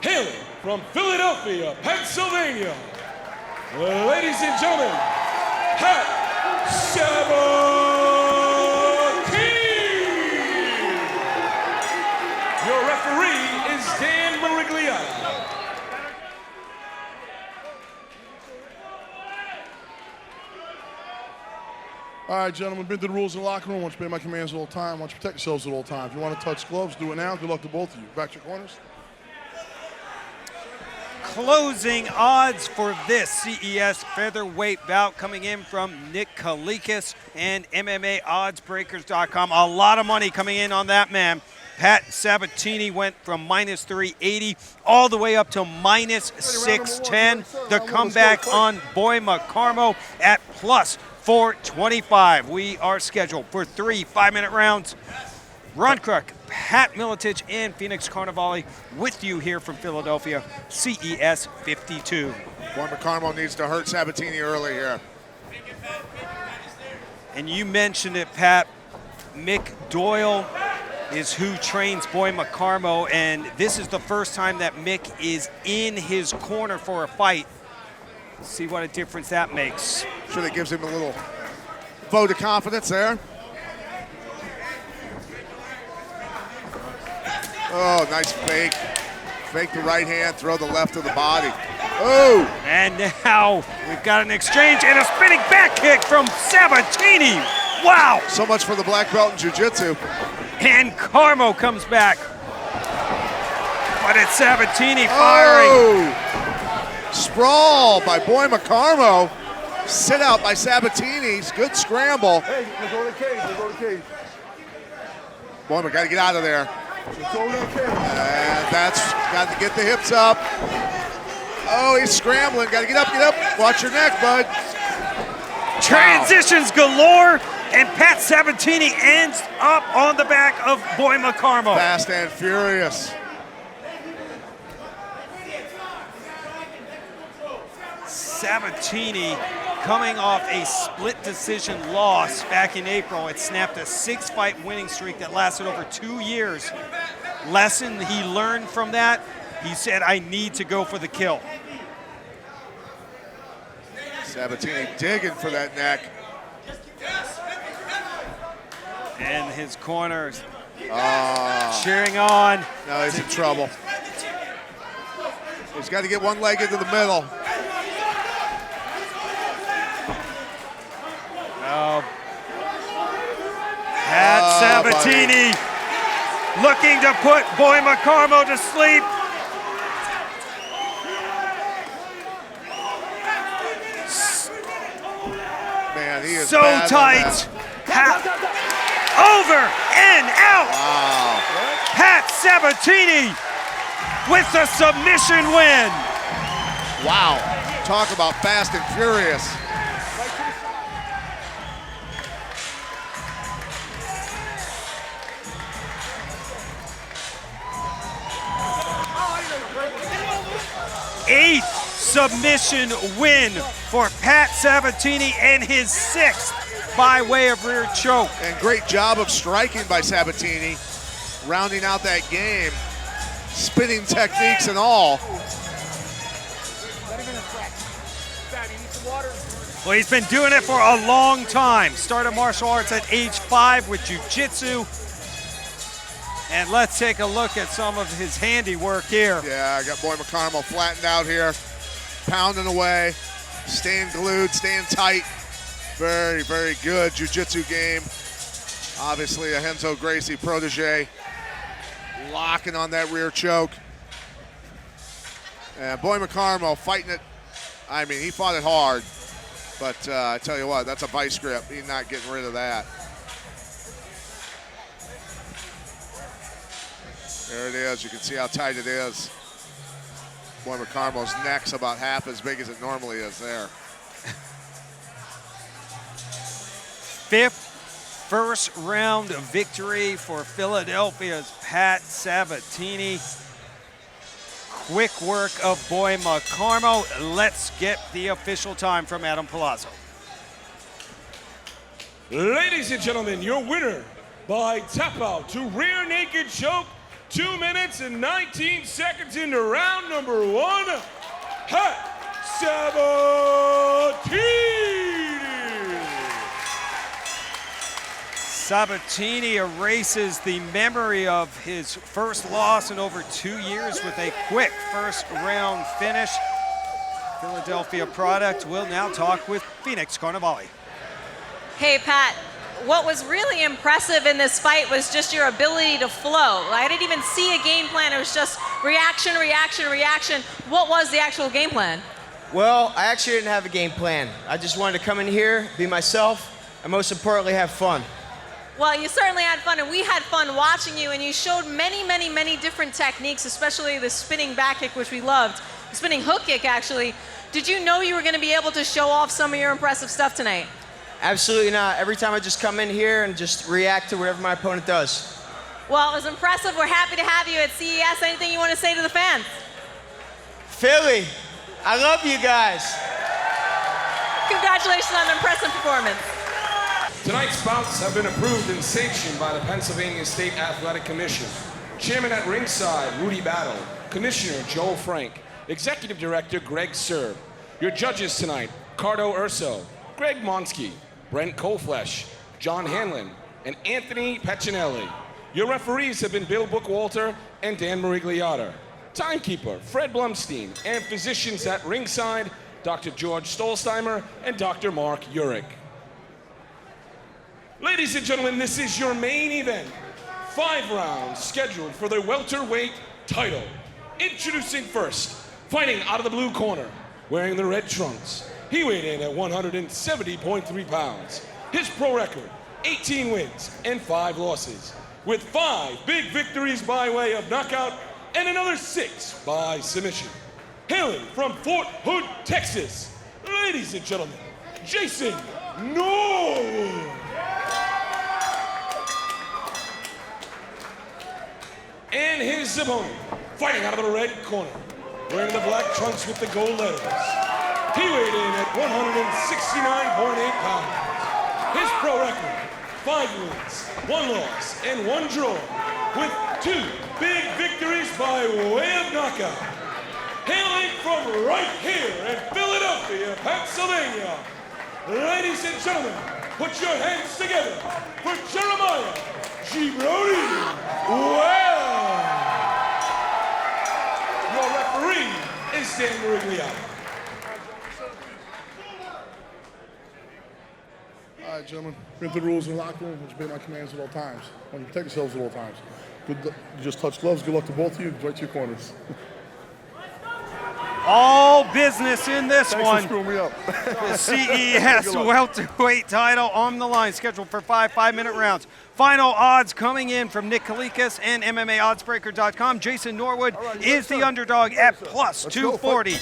Hailing from Philadelphia, Pennsylvania, ladies and gentlemen, Pat Sabatini. Your referee is Dan Mariglia. All right, gentlemen, been through the rules in the locker room. Want you to obey my commands at all time. Want you to protect yourselves at all times. If you want to touch gloves, do it now. Good luck to both of you. Back to your corners. Closing odds for this CES featherweight bout coming in from Nick Kalikas and MMAOddsBreakers.com. A lot of money coming in on that man. Pat Sabatini went from -380 all the way up to -610. The comeback on Boima Carmo at +425. We are scheduled for 3 5-minute rounds. Ron Crook, Pat Miletich, and Phoenix Carnevale with you here from Philadelphia, CES 52. Boy McCarmo needs to hurt Sabatini early here. And you mentioned it, Pat. Mick Doyle is who trains Boy McCarmo, and this is the first time that Mick is in his corner for a fight. See what a difference that makes. Sure, that gives him a little vote of confidence there. Oh, nice fake. Fake the right hand, throw the left of the body. Oh! And now we've got an exchange and a spinning back kick from Sabatini. Wow! So much for the black belt in jiu-jitsu. And Carmo comes back. But it's Sabatini firing. Oh! Sprawl by Boy McCarmo. Sit out by Sabatini. Good scramble. Hey, let's go to the cage. Let's go to the cage. Boy, we got to get out of there. Let's go to the cage. And that's got to get the hips up. Oh, he's scrambling. Got to get up, get up. Watch your neck, bud. Transitions galore, and Pat Sabatini ends up on the back of Boy McCarmo. Fast and furious. Sabatini coming off a split decision loss back in April. It snapped a 6-fight winning streak that lasted over 2 years. Lesson he learned from that, he said, I need to go for the kill. Sabatini digging for that neck. And his corner cheering on. Now he's in trouble. He's got to get one leg into the middle. Pat Sabatini looking to put Boy McCarmo to sleep. Man, he is So bad tight. Over and out. Wow. Pat Sabatini with the submission win. Wow. Talk about fast and furious. Eighth submission win for Pat Sabatini and his 6th by way of rear choke. And great job of striking by Sabatini, rounding out that game, spinning techniques and all. Well, he's been doing it for a long time. Started martial arts at age 5 with jiu-jitsu. And let's take a look at some of his handiwork here. Yeah, I got Boy McCarmo flattened out here, pounding away, staying glued, staying tight. Very, very good jiu-jitsu game. Obviously a Renzo Gracie protege, locking on that rear choke. And Boy McCarmo fighting it. I mean, he fought it hard, but I tell you what, that's a vice grip. He's not getting rid of that. There it is. You can see how tight it is. Boy McCarmo's neck's about half as big as it normally is there. 5th first round victory for Philadelphia's Pat Sabatini. Quick work of Boy McCarmo. Let's get the official time from Adam Palazzo. Ladies and gentlemen, your winner by tap out to rear naked choke, 2 minutes and 19 seconds into round number 1, Pat Sabatini. Sabatini erases the memory of his first loss in over 2 years with a quick first round finish. Philadelphia product will now talk with Phoenix Carnevale. Hey, Pat, what was really impressive in this fight was just your ability to flow. I didn't even see a game plan. It was just reaction, reaction, reaction. What was the actual game plan? Well, I actually didn't have a game plan. I just wanted to come in here, be myself, and most importantly, have fun. Well, you certainly had fun, and we had fun watching you, and you showed many, many, many different techniques, especially the spinning back kick, which we loved. The spinning hook kick, actually. Did you know you were going to be able to show off some of your impressive stuff tonight? Absolutely not. Every time I just come in here and just react to whatever my opponent does. Well, it was impressive. We're happy to have you at CES. Anything you want to say to the fans? Philly, I love you guys. Congratulations on an impressive performance. Tonight's bouts have been approved and sanctioned by the Pennsylvania State Athletic Commission. Chairman at ringside, Rudy Battle. Commissioner, Joel Frank. Executive Director, Greg Serb. Your judges tonight, Cardo Urso, Greg Monsky, Brent Coleflesh, John Hanlon, and Anthony Pachinelli. Your referees have been Bill Bookwalter and Dan Marigliata. Timekeeper, Fred Blumstein, and physicians at ringside, Dr. George Stolzheimer and Dr. Mark Urich. Ladies and gentlemen, this is your main event. 5 rounds scheduled for the welterweight title. Introducing first, fighting out of the blue corner, wearing the red trunks. He weighed in at 170.3 pounds. His pro record, 18 wins and 5 losses, with 5 big victories by way of knockout and another 6 by submission. Hailing from Fort Hood, Texas, ladies and gentlemen, Jason Norwood. And his opponent, fighting out of the red corner, wearing the black trunks with the gold letters. He weighed in at 169.8 pounds. His pro record, 5 wins, 1 loss, and 1 draw, with 2 big victories by way of knockout. Hailing from right here in Philadelphia, Pennsylvania, ladies and gentlemen, put your hands together for Jeremiah G. Brody Wells. Your referee is Dan Marigliata. All right, gentlemen. Been through the rules in the locker room, which obey my commands at all times. Want to protect yourselves at all times. Good luck. You just touch gloves. Good luck to both of you. Right to your corners. All business in this Thanks one. for screwing me up. The CES welterweight title on the line, scheduled for 5 5-minute rounds. Final odds coming in from Nick Kalikas and MMAOddsBreaker.com. Jason Norwood is the underdog at plus 240.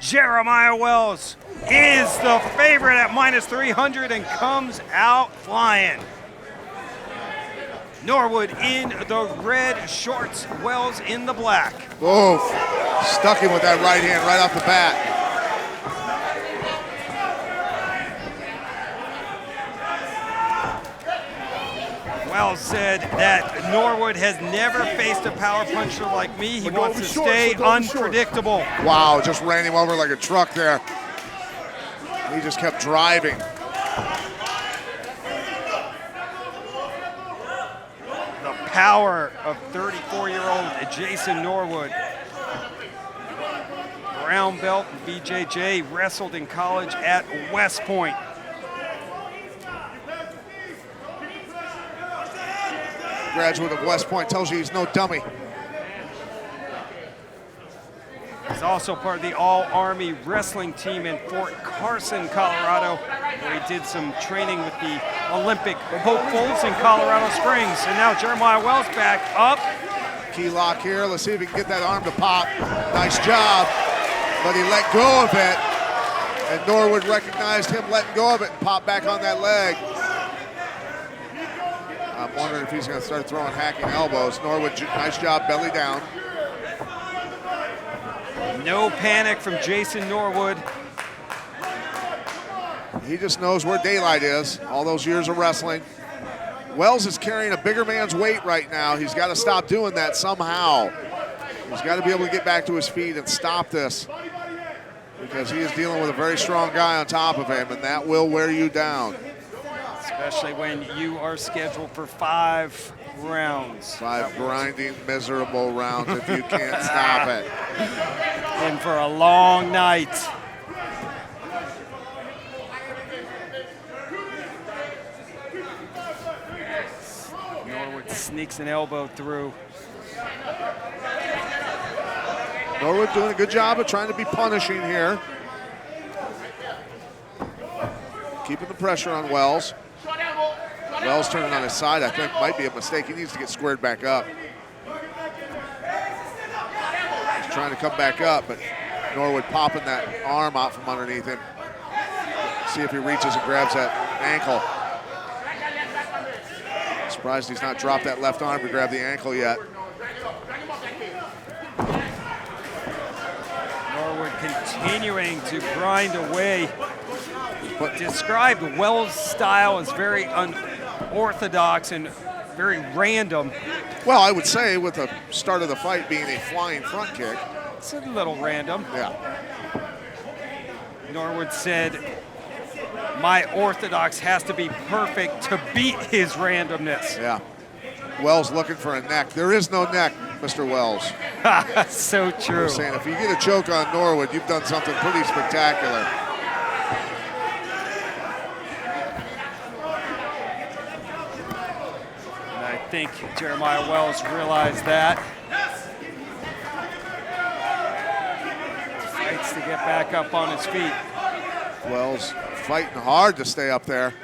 Jeremiah Wells is the favorite at minus 300 and comes out flying. Norwood in the red shorts, Wells in the black. Oof. Stuck him with that right hand right off the bat. Wells said that Norwood has never faced a power puncher like me. He wants to stay unpredictable. Wow, just ran him over like a truck there. He just kept driving. The power of 34-year-old Jason Norwood. Brown belt in BJJ, wrestled in college at West Point. Graduate of West Point, tells you he's no dummy. He's also part of the All-Army wrestling team in Fort Carson, Colorado, where he did some training with the Olympic hopefuls in Colorado Springs. And now Jeremiah Wells back up. Key lock here. Let's see if he can get that arm to pop. Nice job, but he let go of it. And Norwood recognized him letting go of it and popped back on that leg. I'm wondering if he's going to start throwing hacking elbows. Norwood, nice job, belly down. No panic from Jason Norwood. He just knows where daylight is, all those years of wrestling. Wells is carrying a bigger man's weight right now. He's got to stop doing that somehow. He's got to be able to get back to his feet and stop this, because he is dealing with a very strong guy on top of him, and that will wear you down. Especially when you are scheduled for 5 rounds. 5 grinding, miserable rounds if you can't stop it. And for a long night. Norwood sneaks an elbow through. Norwood doing a good job of trying to be punishing here. Keeping the pressure on Wells. Wells turning on his side, I think might be a mistake. He needs to get squared back up. He's trying to come back up, but Norwood popping that arm out from underneath him. See if he reaches and grabs that ankle. Surprised he's not dropped that left arm to grab the ankle yet. Norwood continuing to grind away. But described Wells' style as very unorthodox and very random. Well, I would say with the start of the fight being a flying front kick. It's a little random. Yeah. Norwood said, my orthodox has to be perfect to beat his randomness. Yeah. Wells looking for a neck. There is no neck, Mr. Wells. So true. I'm saying if you get a choke on Norwood, you've done something pretty spectacular. And I think Jeremiah Wells realized that. Fights to get back up on his feet. Wells fighting hard to stay up there.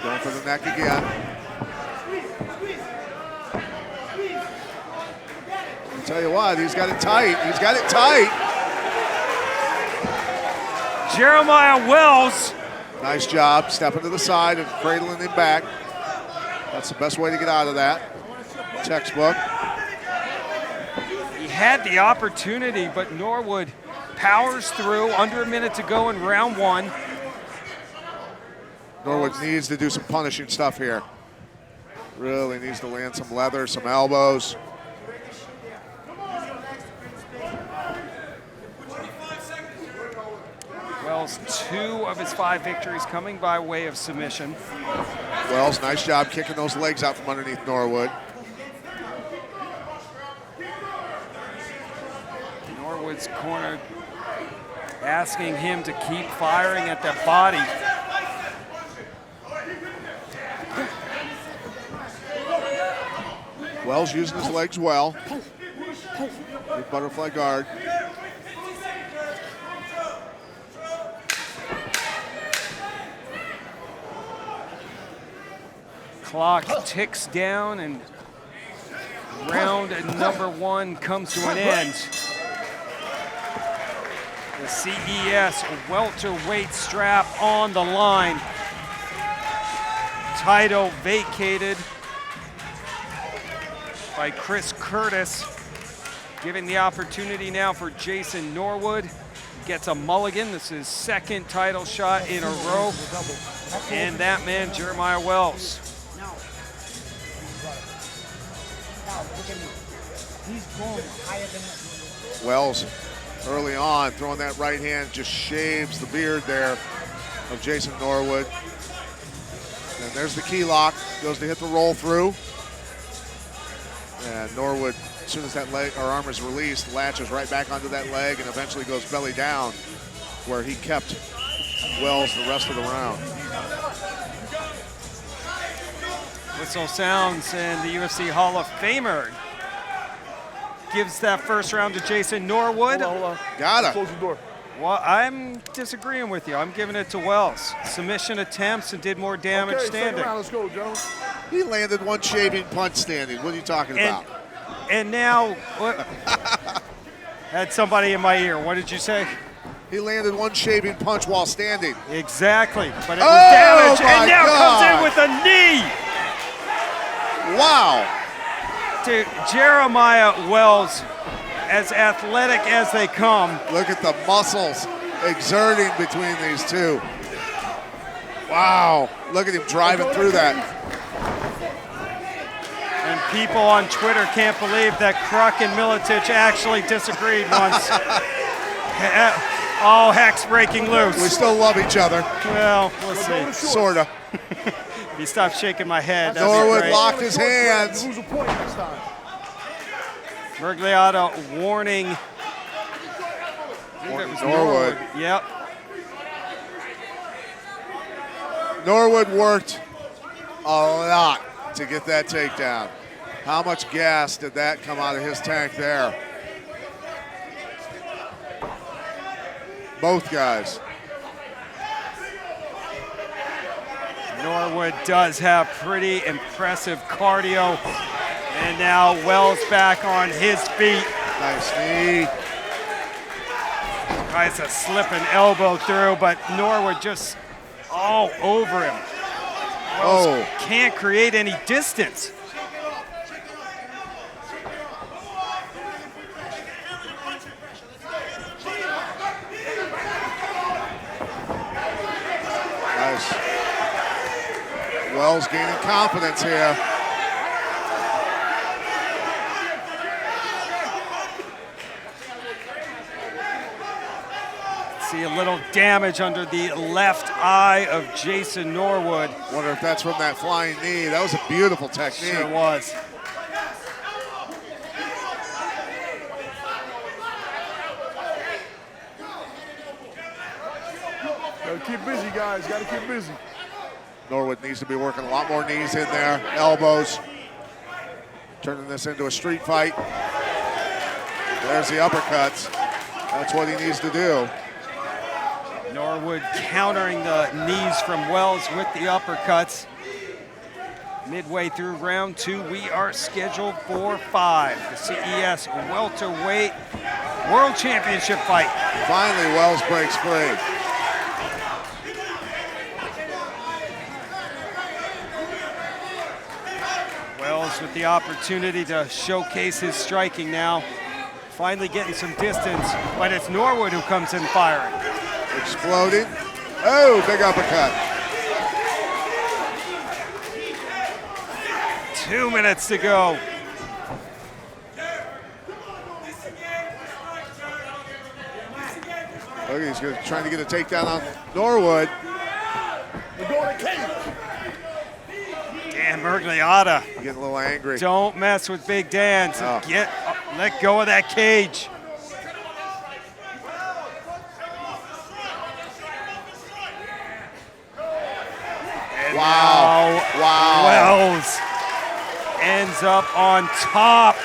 Going for the neck again. I'll tell you what, he's got it tight. He's got it tight. Jeremiah Wells. Nice job, stepping to the side and cradling him back. That's the best way to get out of that. Textbook. He had the opportunity, but Norwood powers through. Under a minute to go in round one. Norwood needs to do some punishing stuff here. Really needs to land some leather, some elbows. Wells, 2 of his 5 victories coming by way of submission. Wells, nice job kicking those legs out from underneath Norwood. Norwood's corner asking him to keep firing at that body. Wells using his legs well. Big butterfly guard. Clock ticks down and round number 1 comes to an end. The CES welterweight strap on the line. Title vacated by Chris Curtis, giving the opportunity now for Jason Norwood. Gets a mulligan. This is his 2nd title shot in a row. And that man, Jeremiah Wells. Wells early on throwing that right hand, just shaves the beard there of Jason Norwood. And there's the key lock, goes to hit the roll through. And Norwood, as soon as that leg or arm is released, latches right back onto that leg and eventually goes belly down, where he kept Wells the rest of the round. Whistle sounds and the UFC Hall of Famer gives that first round to Jason Norwood. Got it. Close the door. Well, I'm disagreeing with you. I'm giving it to Wells. Submission attempts and did more damage Okay, standing. second round, let's go, gentlemen. He landed one shaving punch standing. What are you talking about? And now, what? Had somebody in my ear. What did you say? He landed one shaving punch while standing. Exactly, but it was damage, and now comes in with a knee. Wow. To Jeremiah Wells, as athletic as they come. Look at the muscles exerting between these two. Wow, look at him driving through that. And people on Twitter can't believe that Kruk and Miletich actually disagreed once. All heck's breaking loose. We still love each other. Well, we'll see. Sorta. If you stop shaking my head, that'd be Norwood great. locked his hands. Lose a point next time. Mergliata warning. I think it was Norwood. Yep. Norwood worked a lot to get that takedown. How much gas did that come out of his tank there? Both guys. Norwood does have pretty impressive cardio. And now Wells back on his feet. Nice knee. Tries to slip an elbow through, but Norwood just all over him. Wells can't create any distance. Wells gaining confidence here. See a little damage under the left eye of Jason Norwood. Wonder if that's from that flying knee. That was a beautiful technique. Sure was. Gotta keep busy, guys. Gotta keep busy. Norwood needs to be working a lot more knees in there, elbows. Turning this into a street fight. There's the uppercuts. That's what he needs to do. Norwood countering the knees from Wells with the uppercuts. Midway through round 2, we are scheduled for 5. The CES welterweight world championship fight. Finally, Wells breaks free. Wells with the opportunity to showcase his striking now. Finally getting some distance, but it's Norwood who comes in firing. Exploding. Oh, big uppercut. 2 minutes to go. Look, he's trying to get a takedown on Norwood. We're going to cage. Dan Mergliotta. Getting a little angry. Don't mess with Big Dan. So let go of that cage. And Wow. now Wow. Wells ends up on top.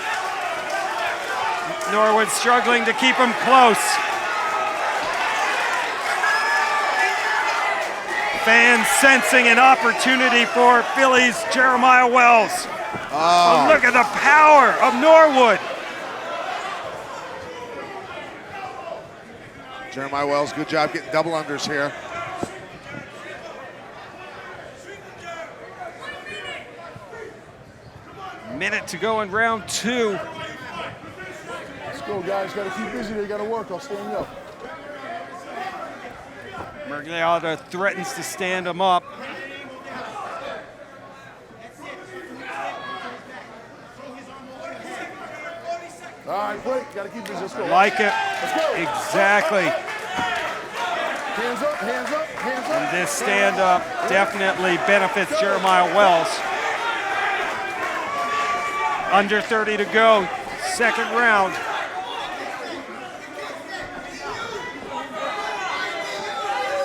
Norwood struggling to keep him close. Fans sensing an opportunity for Philly's Jeremiah Wells. Oh, look at the power of Norwood. Jeremiah Wells, good job getting double unders here. Minute to go in round 2. Let's go, guys. Gotta keep busy. They gotta work. I'll stand you up. Mergliotta threatens to stand him up. All right, break. Gotta keep busy. Let's go. Like it. Let's go. Exactly. Hands up, hands up, hands up. And this stand-up definitely benefits Jeremiah Wells. Under 30 to go, second round.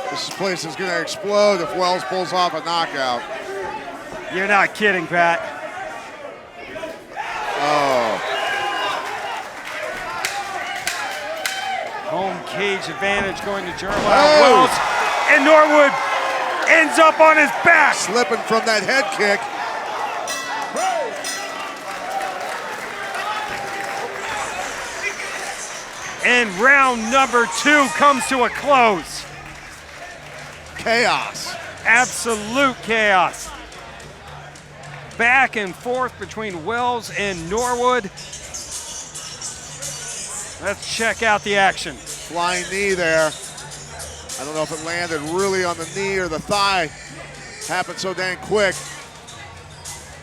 This place is going to explode if Wells pulls off a knockout. You're not kidding, Pat. Oh. Home cage advantage going to Jeremiah Wells. And Norwood ends up on his back. Slipping from that head kick. And round number 2 comes to a close. Chaos. Absolute chaos. Back and forth between Wells and Norwood. Let's check out the action. Flying knee there. I don't know if it landed really on the knee or the thigh. Happened so dang quick.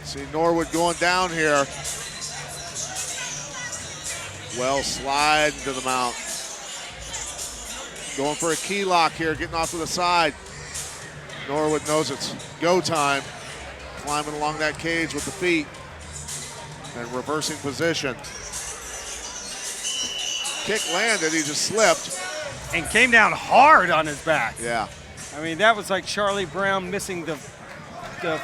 See Norwood going down here. Wells sliding to the mount. Going for a key lock here, getting off to the side. Norwood knows it's go time. Climbing along that cage with the feet and reversing position. Kick landed, he just slipped. And came down hard on his back. Yeah. I mean, that was like Charlie Brown missing the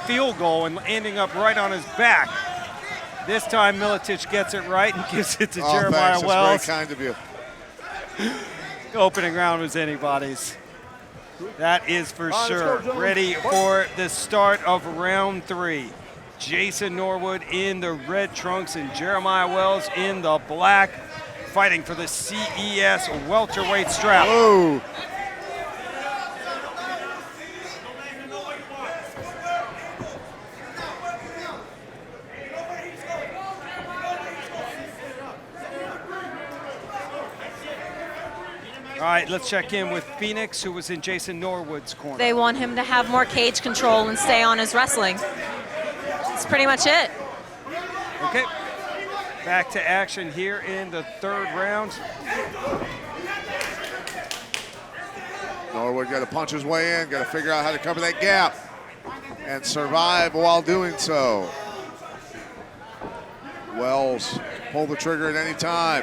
field goal and ending up right on his back. This time Miletich gets it right and gives it to Jeremiah thanks. Wells. That's very kind of you. The opening round was anybody's. That is for sure. go, Ready for the start of round 3. Jason Norwood in the red trunks and Jeremiah Wells in the black, fighting for the CES welterweight strap. Whoa. All right, let's check in with Phoenix, who was in Jason Norwood's corner. They want him to have more cage control and stay on his wrestling. That's pretty much it. Okay, back to action here in the third round. Norwood got to punch his way in, got to figure out how to cover that gap and survive while doing so. Wells pull the trigger at any time.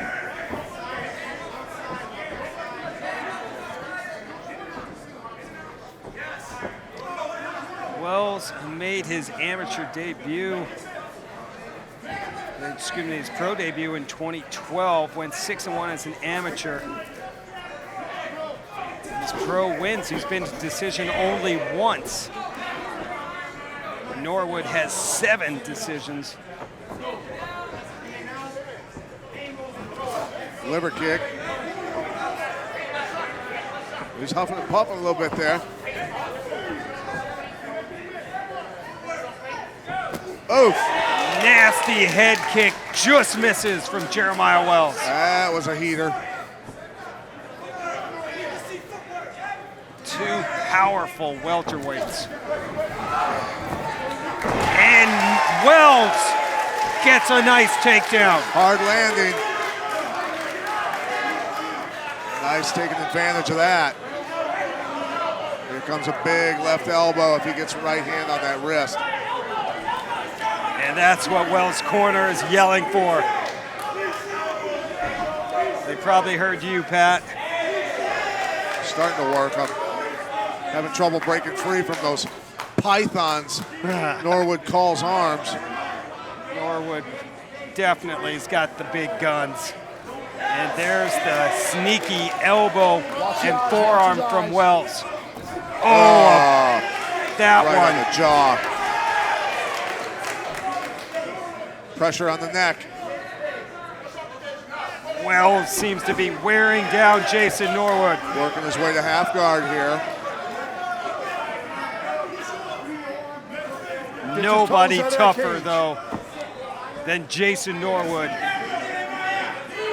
Wells made his amateur debut, excuse me, his pro debut in 2012, went 6-1 as an amateur. His pro wins, he's been to decision only once. Norwood has 7 decisions. Liver kick. He's huffing and puffing a little bit there. Oof. Nasty head kick, just misses from Jeremiah Wells. That was a heater. 2 powerful welterweights. And Wells gets a nice takedown. Hard landing. Nice taking advantage of that. Here comes a big left elbow if he gets right hand on that wrist. And that's what Wells' corner is yelling for. They probably heard you, Pat. Starting to work. I'm having trouble breaking free from those pythons Norwood calls arms. Norwood definitely has got the big guns. And there's the sneaky elbow and forearm from Wells. Oh, that right one. on the jaw. Pressure on the neck. Wells seems to be wearing down Jason Norwood. Working his way to half guard here. Nobody tougher, though, than Jason Norwood.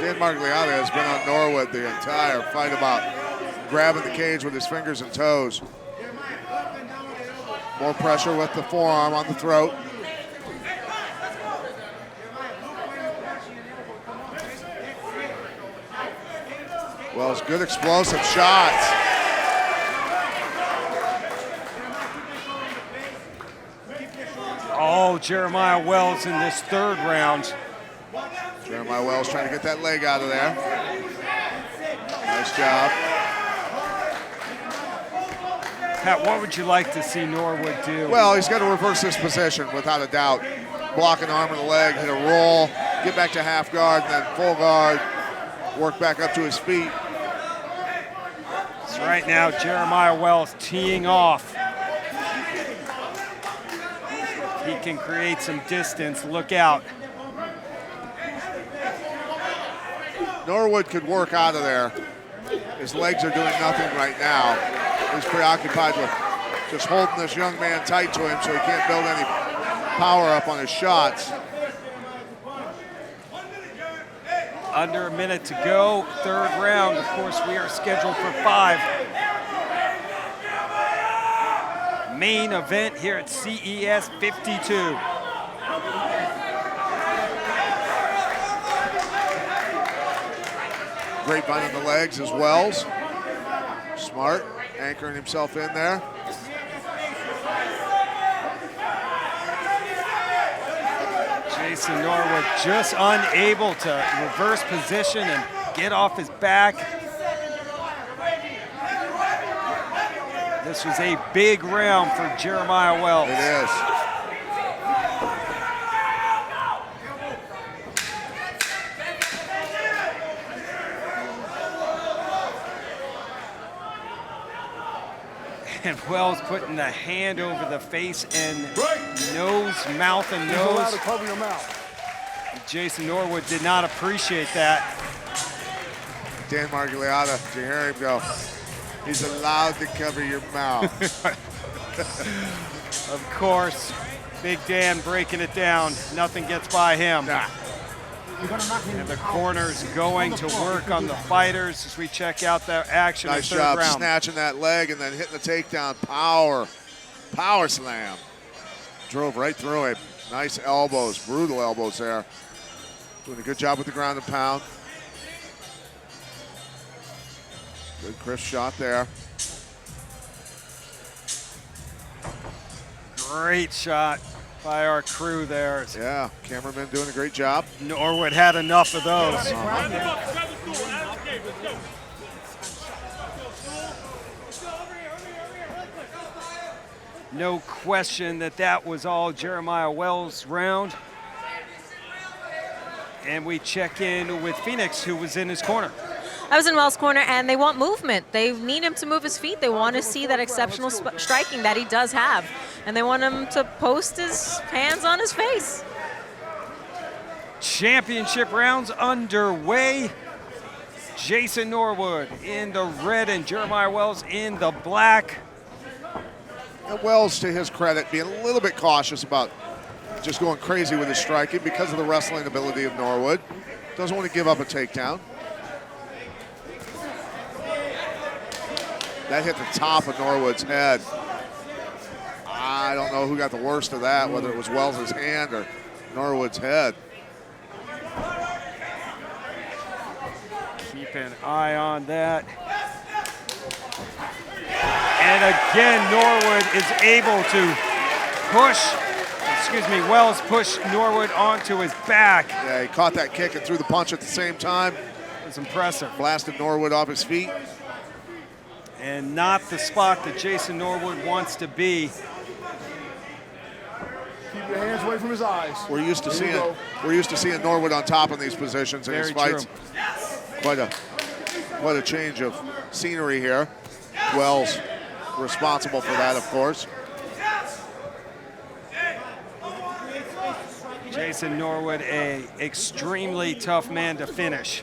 Dan Margliata has been on Norwood the entire fight about grabbing the cage with his fingers and toes. More pressure with the forearm on the throat. Wells, good explosive shots. Oh, Jeremiah Wells in this third round. Jeremiah Wells trying to get that leg out of there. Nice job. Pat, what would you like to see Norwood do? Well, he's got to reverse this position without a doubt. Block an arm and a leg, hit a roll, get back to half guard, and then full guard, work back up to his feet. So right now, Jeremiah Wells teeing off. He can create some distance. Look out. Norwood could work out of there. His legs are doing nothing right now. He's preoccupied with just holding this young man tight to him so he can't build any power up on his shots. Under a minute to go, third round. Of course, we are scheduled for 5. Main event here at CES 52. Grapevine on the legs as Wells. Smart, anchoring himself in there. Jason Norwood just unable to reverse position and get off his back. This was a big round for Jeremiah Wells. It is. And Wells putting the hand over the face and nose, mouth and nose. Cover your mouth. Jason Norwood did not appreciate that. Dan Margliata, did you hear him go? He's allowed to cover your mouth. Of course, Big Dan breaking it down. Nothing gets by him. Nah. And the corner's going to work on the fighters as we check out that action Nice in the third job round. snatching that leg and then hitting the takedown. Power slam. Drove right through it. Nice elbows, brutal elbows there. Doing a good job with the ground and pound. Good crisp shot there. Great shot by our crew there. Yeah, cameraman doing a great job. Norwood had enough of those. No question that was all Jeremiah Wells' round. And we check in with Phoenix, who was in his corner. I was in Wells' corner, and they want movement. They need him to move his feet. They want to see that exceptional striking that he does have. And they want him to post his hands on his face. Championship rounds underway. Jason Norwood in the red and Jeremiah Wells in the black. And Wells, to his credit, being a little bit cautious about just going crazy with his striking because of the wrestling ability of Norwood. Doesn't want to give up a takedown. That hit the top of Norwood's head. I don't know who got the worst of that, whether it was Wells' hand or Norwood's head. Keep an eye on that. And again, Norwood is able to Wells pushed Norwood onto his back. Yeah, he caught that kick and threw the punch at the same time. It was impressive. Blasted Norwood off his feet. And not the spot that Jason Norwood wants to be. Keep your hands away from his eyes. We're used to seeing Norwood on top in these positions in his fights. Quite a change of scenery here. Wells responsible for that, of course. Jason Norwood, a extremely tough man to finish.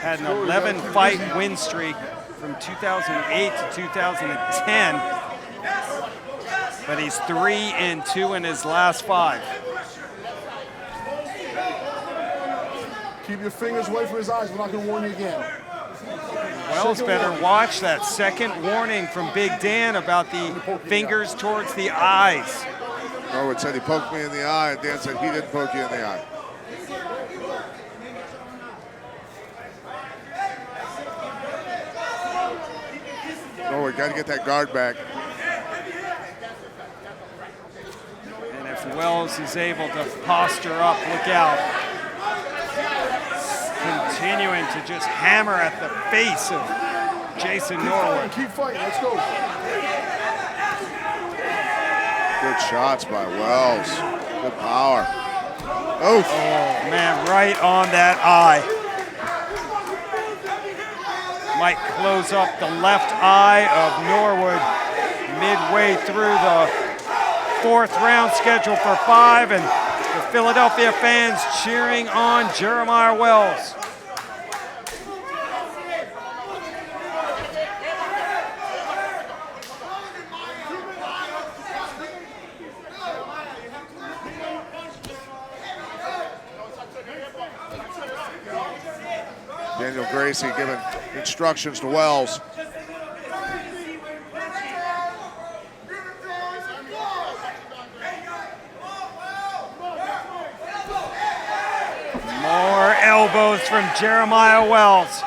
Had an 11-fight win streak from 2008 to 2010, but he's 3-2 in his last 5. Keep your fingers away from his eyes. We're not going to warn you again. Wells better watch that second warning from Big Dan about the fingers towards the eyes. Norwood said he poked me in the eye, and Dan said he didn't poke you in the eye. Norwood got to get that guard back. And if Wells is able to posture up, look out. Continuing to just hammer at the face of Jason Norwood. Keep fighting. Let's go. Good shots by Wells. Good power. Oof. Oh, man, right on that eye. Might close up the left eye of Norwood midway through the 4th round scheduled for 5, and the Philadelphia fans cheering on Jeremiah Wells. Daniel Gracie giving instructions to Wells. More elbows from Jeremiah Wells.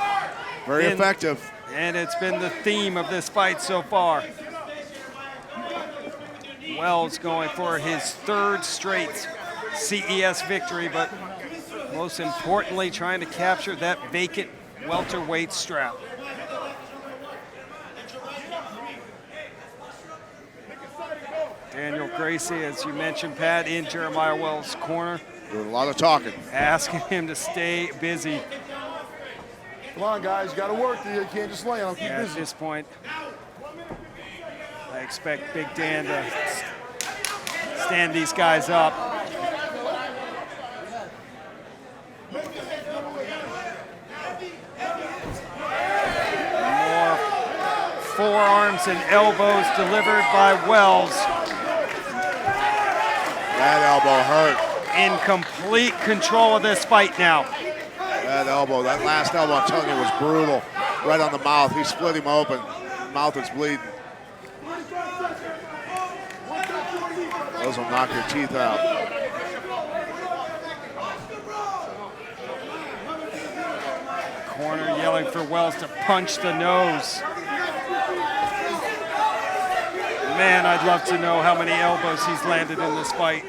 Very effective. And it's been the theme of this fight so far. Wells going for his 3rd straight CES victory, but most importantly, trying to capture that vacant welterweight strap. Daniel Gracie, as you mentioned, Pat, in Jeremiah Wells' corner. Doing a lot of talking. Asking him to stay busy. Come on, guys. You got to work. You can't just lay on. Keep busy. At this point, I expect Big Dan to stand these guys up. More forearms and elbows delivered by Wells. That elbow hurt. in complete control of this fight now. That elbow, that last elbow, I'm telling you, was brutal. Right on the mouth. He split him open. Mouth is bleeding. Those will knock your teeth out. Corner yelling for Wells to punch the nose. Man, I'd love to know how many elbows he's landed in this fight.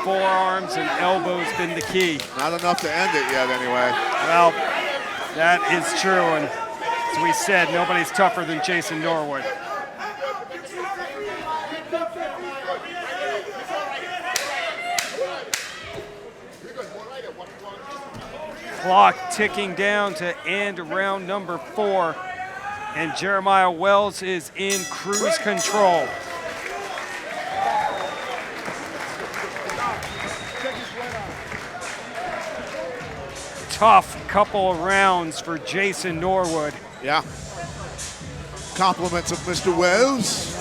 Forearms and elbows been the key. Not enough to end it yet, anyway. Well, that is true, and as we said, nobody's tougher than Jason Norwood. Clock ticking down to end round number 4, and Jeremiah Wells is in cruise control. Tough couple of rounds for Jason Norwood. Yeah. Compliments of Mr. Wells.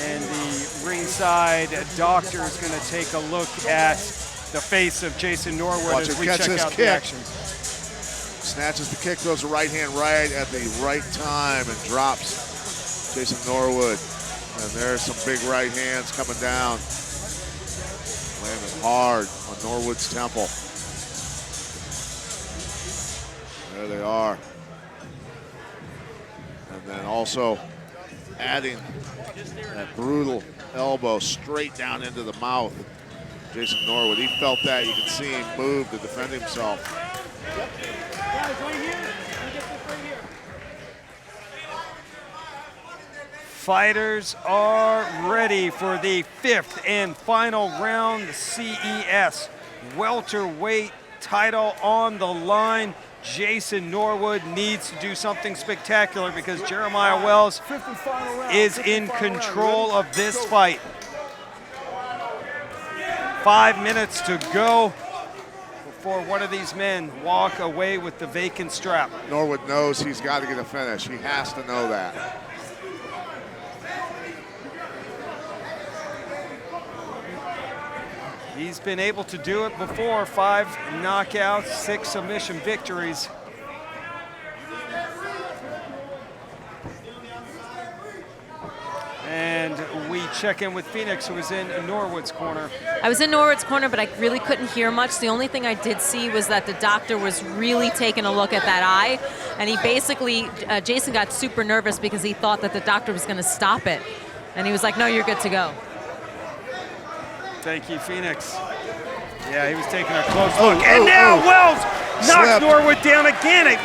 And the ringside doctor is going to take a look at the face of Jason Norwood Watch as him we catch check this out kick. the action. Snatches the kick, throws the right hand right at the right time and drops Jason Norwood. And there's some big right hands coming down. Landing hard on Norwood's temple. There they are. And then also adding that brutal elbow straight down into the mouth. Jason Norwood, he felt that. You can see him move to defend himself. Fighters are ready for the 5th and final round, the CES welterweight title on the line. Jason Norwood needs to do something spectacular because Jeremiah Wells is in control of this fight. 5 minutes to go before one of these men walk away with the vacant strap. Norwood knows he's got to get a finish. He has to know that. He's been able to do it before. 5 knockouts, 6 submission victories. And we check in with Phoenix, who was in Norwood's corner. I was in Norwood's corner, but I really couldn't hear much. The only thing I did see was that the doctor was really taking a look at that eye. And he basically, Jason got super nervous because he thought that the doctor was going to stop it. And he was like, no, you're good to go. Thank you, Phoenix. Yeah, he was taking a close look. And now Wells knocks Norwood down again.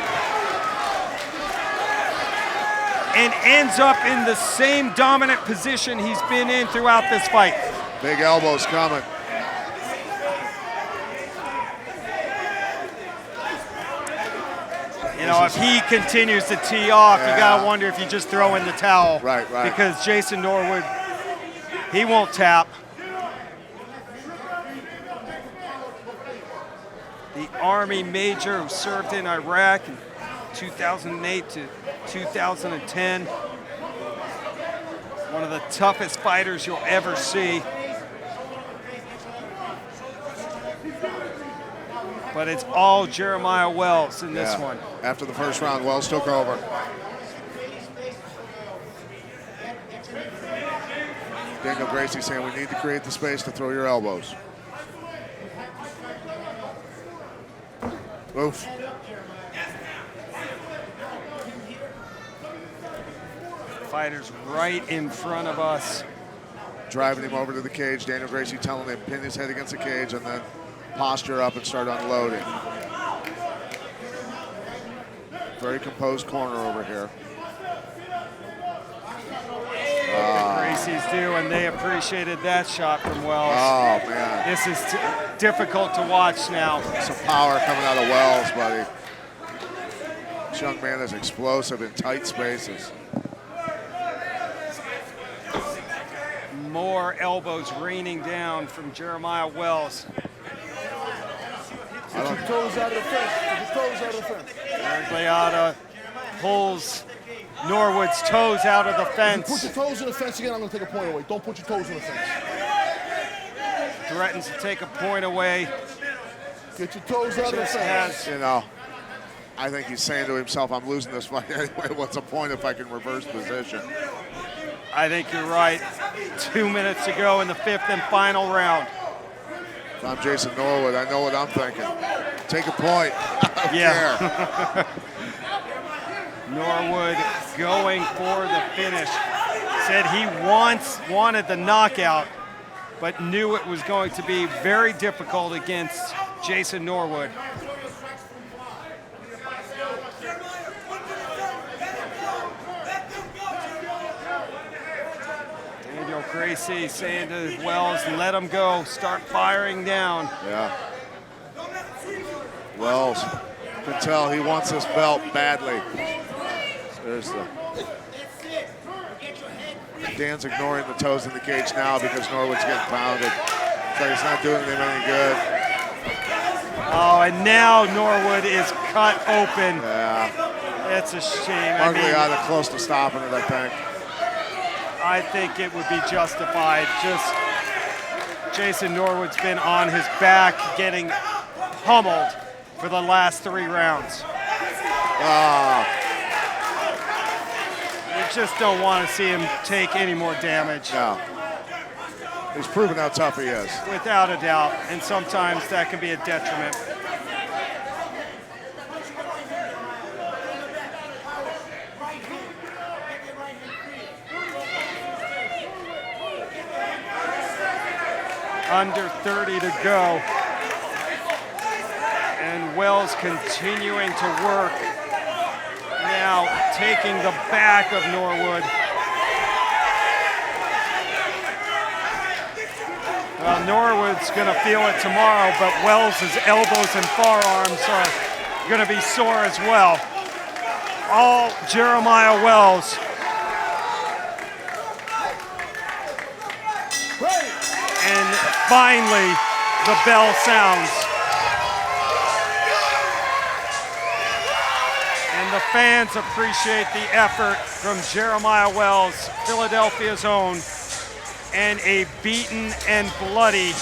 And ends up in the same dominant position he's been in throughout this fight. Big elbows coming. You know, if he continues to tee off, you gotta wonder if you just throw in the towel. Right, right. Because Jason Norwood, he won't tap. The Army Major who served in Iraq in 2008 to 2010. One of the toughest fighters you'll ever see. But it's all Jeremiah Wells in this one. After the first round, Wells took over. Daniel Gracie saying we need to create the space to throw your elbows. Oof. Fighters right in front of us. Driving him over to the cage. Daniel Gracie telling him pin his head against the cage and then posture up and start unloading. Very composed corner over here. The Gracie's do, and they appreciated that shot from Wells. Oh, man. This is difficult to watch now. Some power coming out of Wells, buddy. This young man is explosive in tight spaces. More elbows raining down from Jeremiah Wells. Put your toes out of the fence. Put your toes out of the fence. Eric Leotta pulls Norwood's toes out of the fence. Put your toes in the fence again, I'm going to take a point away. Don't put your toes in the fence. threatens to take a point away. Get your toes out of the Just fence. has You know, I think he's saying to himself, I'm losing this fight anyway. What's the point if I can reverse position? I think you're right. 2 minutes to go in the 5th and final round. If I'm Jason Norwood, I know what I'm thinking. Take a point. I don't care. Norwood going for the finish. Said he wanted the knockout, but knew it was going to be very difficult against Jason Norwood. Daniel Gracie saying to Wells, let him go, start firing down. Yeah. Wells can tell he wants this belt badly. There's the. Dan's ignoring the toes in the cage now because Norwood's getting pounded. So he's not doing him any good. Oh, and now Norwood is cut open. Yeah. It's a shame. Hardly either close to stopping it, I think. I think it would be justified. Just Jason Norwood's been on his back, getting pummeled for the last 3 rounds. You just don't want to see him take any more damage. No. He's proven how tough he is. Without a doubt, and sometimes that can be a detriment. Under 30 to go. And Wells continuing to work. Now taking the back of Norwood. Well, Norwood's going to feel it tomorrow, but Wells' elbows and forearms are going to be sore as well. All Jeremiah Wells. And finally, the bell sounds. And the fans appreciate the effort from Jeremiah Wells, Philadelphia's own, and a beaten and bloody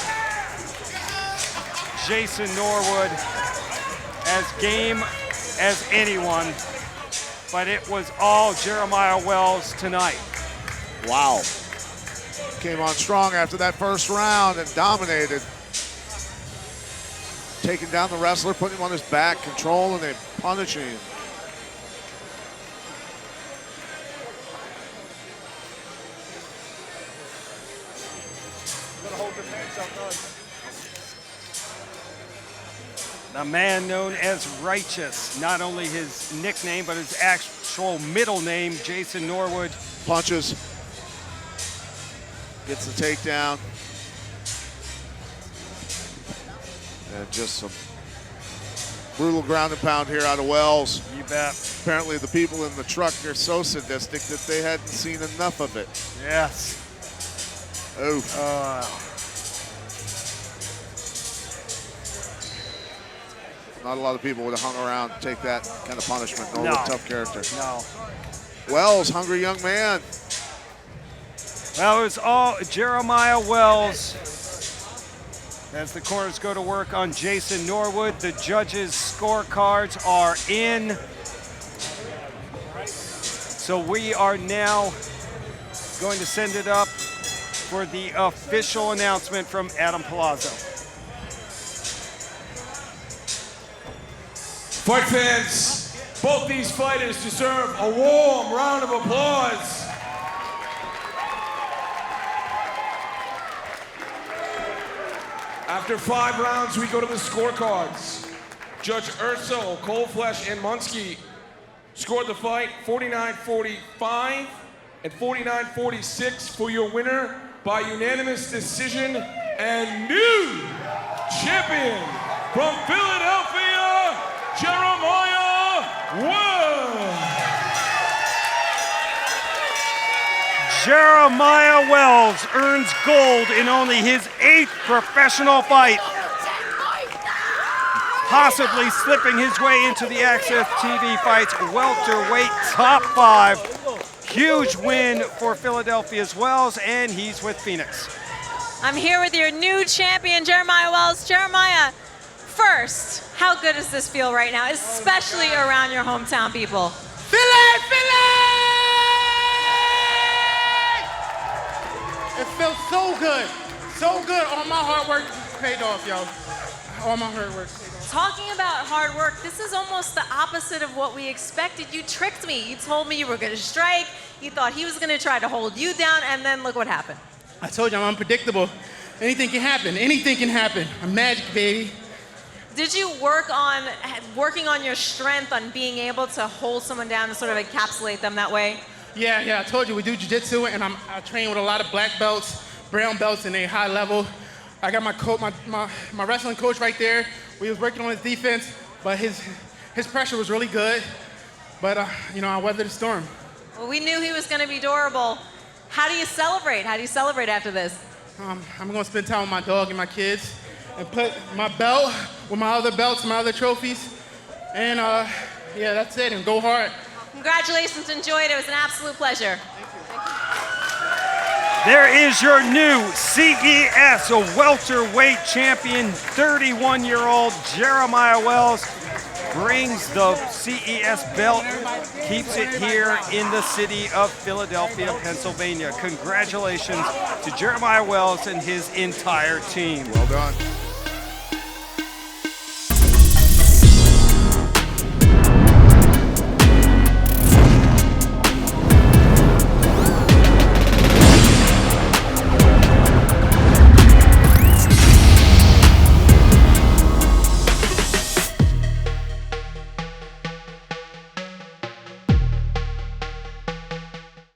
Jason Norwood, as game as anyone. But it was all Jeremiah Wells tonight. Wow. Came on strong after that first round and dominated. Taking down the wrestler, putting him on his back, controlling him, punishing him. A man known as Righteous, not only his nickname, but his actual middle name, Jason Norwood. Punches. Gets the takedown. And just some brutal ground and pound here out of Wells. You bet. Apparently the people in the truck are so sadistic that they hadn't seen enough of it. Yes. Oof. Not a lot of people would have hung around to take that kind of punishment. No, a tough character. No. Wells, hungry young man. Well, it was all Jeremiah Wells. As the corners go to work on Jason Norwood, the judges' scorecards are in. So we are now going to send it up for the official announcement from Adam Palazzo. Fight fans, both these fighters deserve a warm round of applause. After 5 rounds, we go to the scorecards. Judge Urso, Coldflesh, and Munsky scored the fight 49-45 and 49-46 for your winner by unanimous decision and new champion from Philadelphia, Jeremiah Wells. Jeremiah Wells earns gold in only his 8th professional fight, possibly slipping his way into the Access TV Fights welterweight top 5. Huge win for Philadelphia's Wells, and he's with Phoenix. I'm here with your new champion, Jeremiah Wells. Jeremiah, first, how good does this feel right now, especially around your hometown people? Philly! It feels so good. So good. All my hard work paid off, yo. All my hard work paid off. Talking about hard work, this is almost the opposite of what we expected. You tricked me. You told me you were going to strike. You thought he was going to try to hold you down, and then look what happened. I told you I'm unpredictable. Anything can happen. Anything can happen. I'm magic, baby. Did you working on your strength on being able to hold someone down and sort of encapsulate them that way? Yeah, I told you we do jiu-jitsu, and I train with a lot of black belts, brown belts, and a high level. I got my wrestling coach right there. We was working on his defense, but his pressure was really good. But I weathered the storm. Well, we knew he was going to be durable. How do you celebrate? How do you celebrate after this? I'm going to spend time with my dog and my kids, and put my belt with my other belts, my other trophies, and yeah, that's it. And go hard. Congratulations, enjoyed it. It was an absolute pleasure. There is your new CES welterweight champion, 31-year-old Jeremiah Wells. Brings the CES belt, keeps it here in the city of Philadelphia, Pennsylvania. Congratulations to Jeremiah Wells and his entire team. Well done.